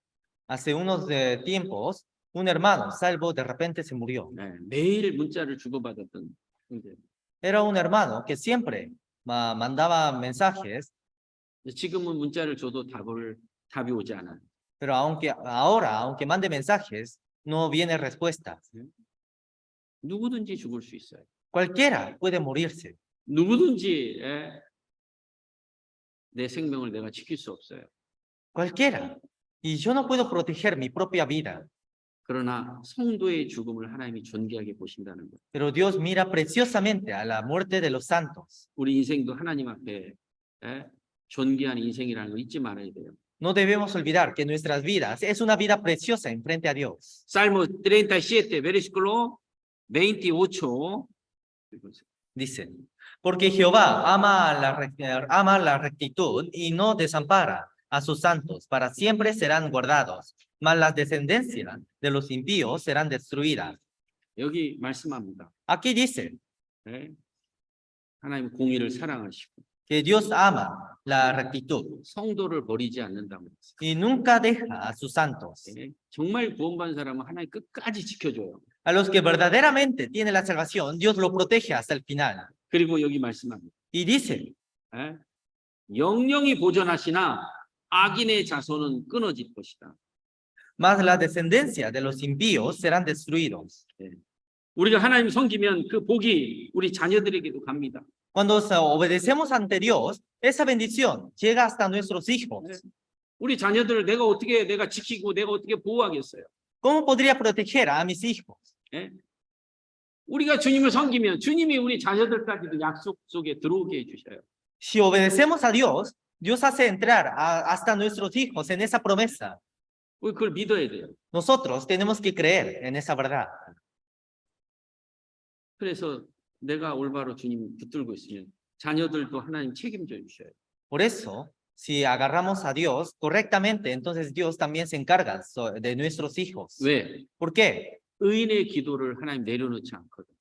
Hace unos tiempos, un hermano salvo de repente se murió. 매일 문자를 주고받았던 형제. Era un hermano que siempre mandaba mensajes, 지금은 문자를 줘도 답이 오지 않아요. pero aunque mande mensajes, no viene respuesta. 누구든지 죽을 수 있어요. Cualquiera puede morirse. 누구든지 내 생명을 내가 지킬 수 없어요. Cualquiera. Y yo no puedo proteger mi propia vida. 그러나 성도의 죽음을 하나님이 존귀하게 보신다는 거예요. Pero Dios mira preciosamente a la muerte de los santos. 우리 인생도 하나님 앞에 존귀한 인생이라는 거 잊지 말아야 돼요. No debemos olvidar que nuestras vidas es una vida preciosa en frente a Dios. Salmo 37, versículo 28. Dice, porque Jehová ama la rectitud y no desampara a sus santos, para siempre serán guardados, mas las descendencias de los impíos serán destruidas. 여기 말씀합니다. Aquí dice 하나님 공의를 사랑하시고 que Dios ama la rectitud 성도를 버리지 않는다고 했어요. y nunca deja a sus santos. 정말 구원받은 사람은 하나님 끝까지 지켜줘요. A los que verdaderamente tienen la salvación, Dios lo protege hasta el final. 그리고 여기 말씀합니다. Y dice, 영영이 보존하시나 악인의 자손은 끊어질 것이다. mas la descendencia de los impíos serán destruidos. 우리가 하나님 섬기면 그 복이 우리 자녀들에게도 갑니다. Cuando obedecemos ante Dios, esa bendición llega hasta nuestros hijos. 우리 자녀들을 내가 지키고 내가 어떻게 보호하겠어요? ¿Cómo podría proteger a mis hijos? 우리가 주님을 섬기면 주님이 우리 자녀들까지도 약속 속에 들어오게 해주셔요. Si obedecemos a Dios, Dios hace entrar hasta nuestros hijos en esa promesa. 우리 그걸 믿어야 돼요. Nosotros tenemos que creer en esa verdad. 그래서 내가 올바로 주님 붙들고 있으면 자녀들도 하나님 책임져 주셔요. Por eso, si agarramos a Dios correctamente, entonces Dios también se encarga de nuestros hijos. 왜? ¿Por qué? 의인의 기도를 하나님 내려놓지 않거든.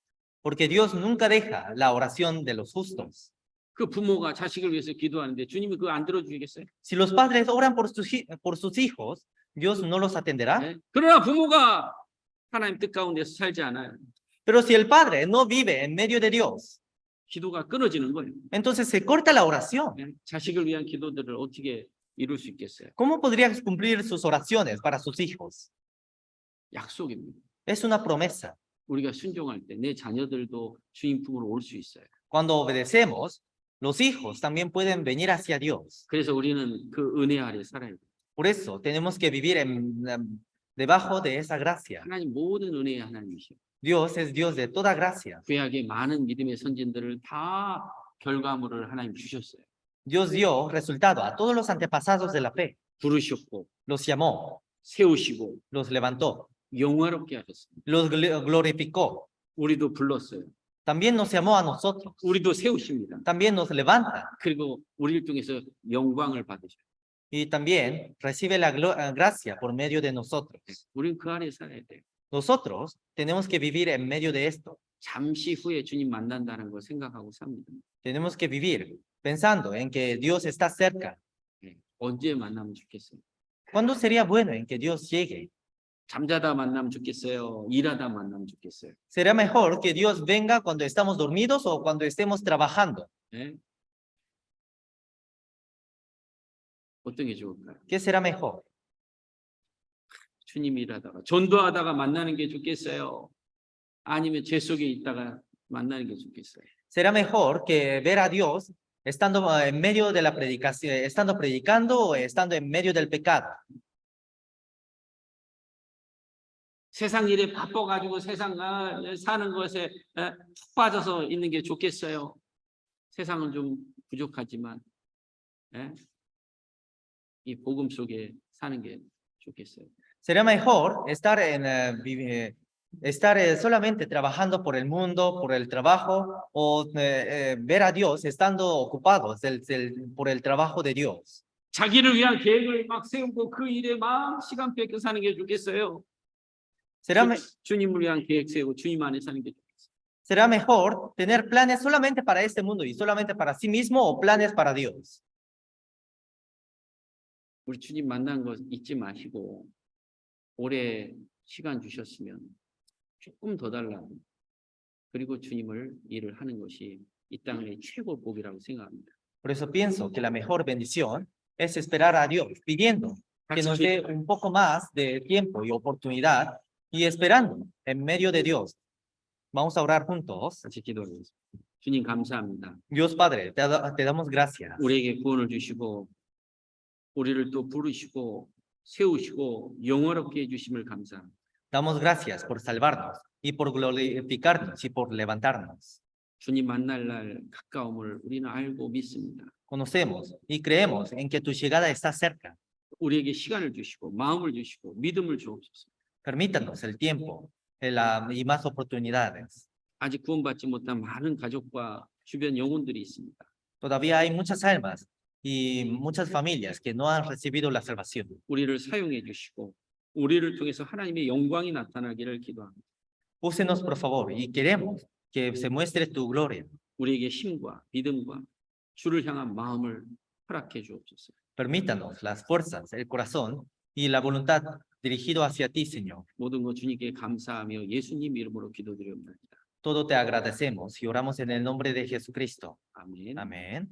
Porque Dios nunca deja la oración de los justos. 그 부모가 자식을 위해서 기도하는데 주님이 그거 안 들어주겠어요? Si los padres oran por sus hijos, Dios no los atenderá. 그러나 부모가 하나님 뜻 가운데서 살지 않아요. Pero si el padre no vive en medio de Dios, 기도가 끊어지는 거예요. entonces se corta la oración. 자식을 위한 기도들을 어떻게 이룰 수 있겠어요? ¿Cómo podría cumplir sus oraciones para sus hijos? 약속입니다. Es una promesa. 우리가 순종할 때 내 자녀들도 주님 품으로 올 수 있어요. Cuando obedecemos, Los hijos también pueden venir hacia Dios. 그래서 우리는 그 은혜 아래 살아야 돼. Por eso tenemos que vivir debajo de esa gracia. 하나님 모든 은혜의 하나님이시오. Dios es Dios de toda gracia. 구약의 많은 믿음의 선진들을 다 결과물을 하나님 주셨어요. Dios dio resultado a todos los antepasados de la fe. 부르셨고 Los llamó, 세우시고 los levantó, 영화롭게 하셨습니다. los glorificó. 우리도 불렀어요. También nos llamó a nosotros. 우리도 세우십니다. También nos levanta. 그리고 우리를 통해서 영광을 받으셔요. Y también recibe la gracia por medio de nosotros. 우리는 그 안에 살아야 돼요. Nosotros tenemos que vivir en medio de esto. 잠시 후에 주님 만난다는 걸 생각하고 삽니다. Tenemos que vivir pensando en que Dios está cerca. 네. 언제 만나면 좋겠어요? ¿Cuándo sería bueno en que Dios llegue? 잠자다 만나면 좋겠어요? 일하다 만나면 좋겠어요? ¿Será mejor que Dios venga cuando estamos dormidos o cuando estemos trabajando? 네? 어떤 게 좋을까요? ¿Qué será mejor? 주님 일하다가 전도하다가 만나는 게 좋겠어요? 아니면 죄 속에 있다가 만나는 게 좋겠어요? ¿Será mejor que ver a Dios estando en medio de la predicación, estando predicando o estando en medio del pecado? 세상 일에 바빠가지고 세상 사는 것에 푹 빠져서 있는 게 좋겠어요? 세상은 좀 부족하지만 이 복음 속에 사는 게 좋겠어요? ¿Será mejor estar solamente trabajando por el mundo, por el trabajo, o ver a Dios estando ocupados por el trabajo de Dios? 자기를 위한 계획을 막 세우고 그 일에 막 시간 뺏겨 사는 게 좋겠어요? 주님을 위한 계획 세우고 주님 안에 사는 게 좋겠어요? ¿Será mejor tener planes solamente para este mundo y solamente para sí mismo o planes para Dios? 우리 주님 만난 거 잊지 마시고 올해 시간 주셨으면 조금 더 달라고 그리고 주님을 일을 하는 것이 이 땅의 최고 복이라고 생각합니다. Por eso pienso que la mejor bendición es esperar a Dios, pidiendo que nos dé un poco más de tiempo y oportunidad y esperando en medio de Dios. Vamos a orar juntos. 같이 기도하겠습니다. 주님 감사합니다. Dios Padre, te damos gracias. 우리에게 구원을 주시고 우리를 또 부르시고 세우시고 영원롭게 해주심을 감사합니다. Damos gracias por salvarnos y por glorificarnos y por levantarnos. 주님 만날 날 가까움을 우리는 알고 믿습니다. Conocemos y creemos en que tu llegada está cerca. 우리에게 시간을 주시고 마음을 주시고 믿음을 주옵소서. Permítanos el tiempo y más oportunidades. 아직 구원받지 못한 많은 가족과 주변 영혼들이 있습니다. Todavía hay muchas almas y muchas familias que no han recibido la salvación. 우리를 사용해 주시고 우리를 통해서 하나님의 영광이 나타나기를 기도합니다. Úsenos por favor y queremos que se muestre tu gloria. 우리에게 힘과 믿음과 주를 향한 마음을 허락해 주옵소서. Permítanos las fuerzas, el corazón y la voluntad dirigido hacia ti, Señor. 모든 것 주님께 감사하며 예수님 이름으로 기도드립니다. Todo te agradecemos y oramos en el nombre de Jesucristo. 아멘. Amén.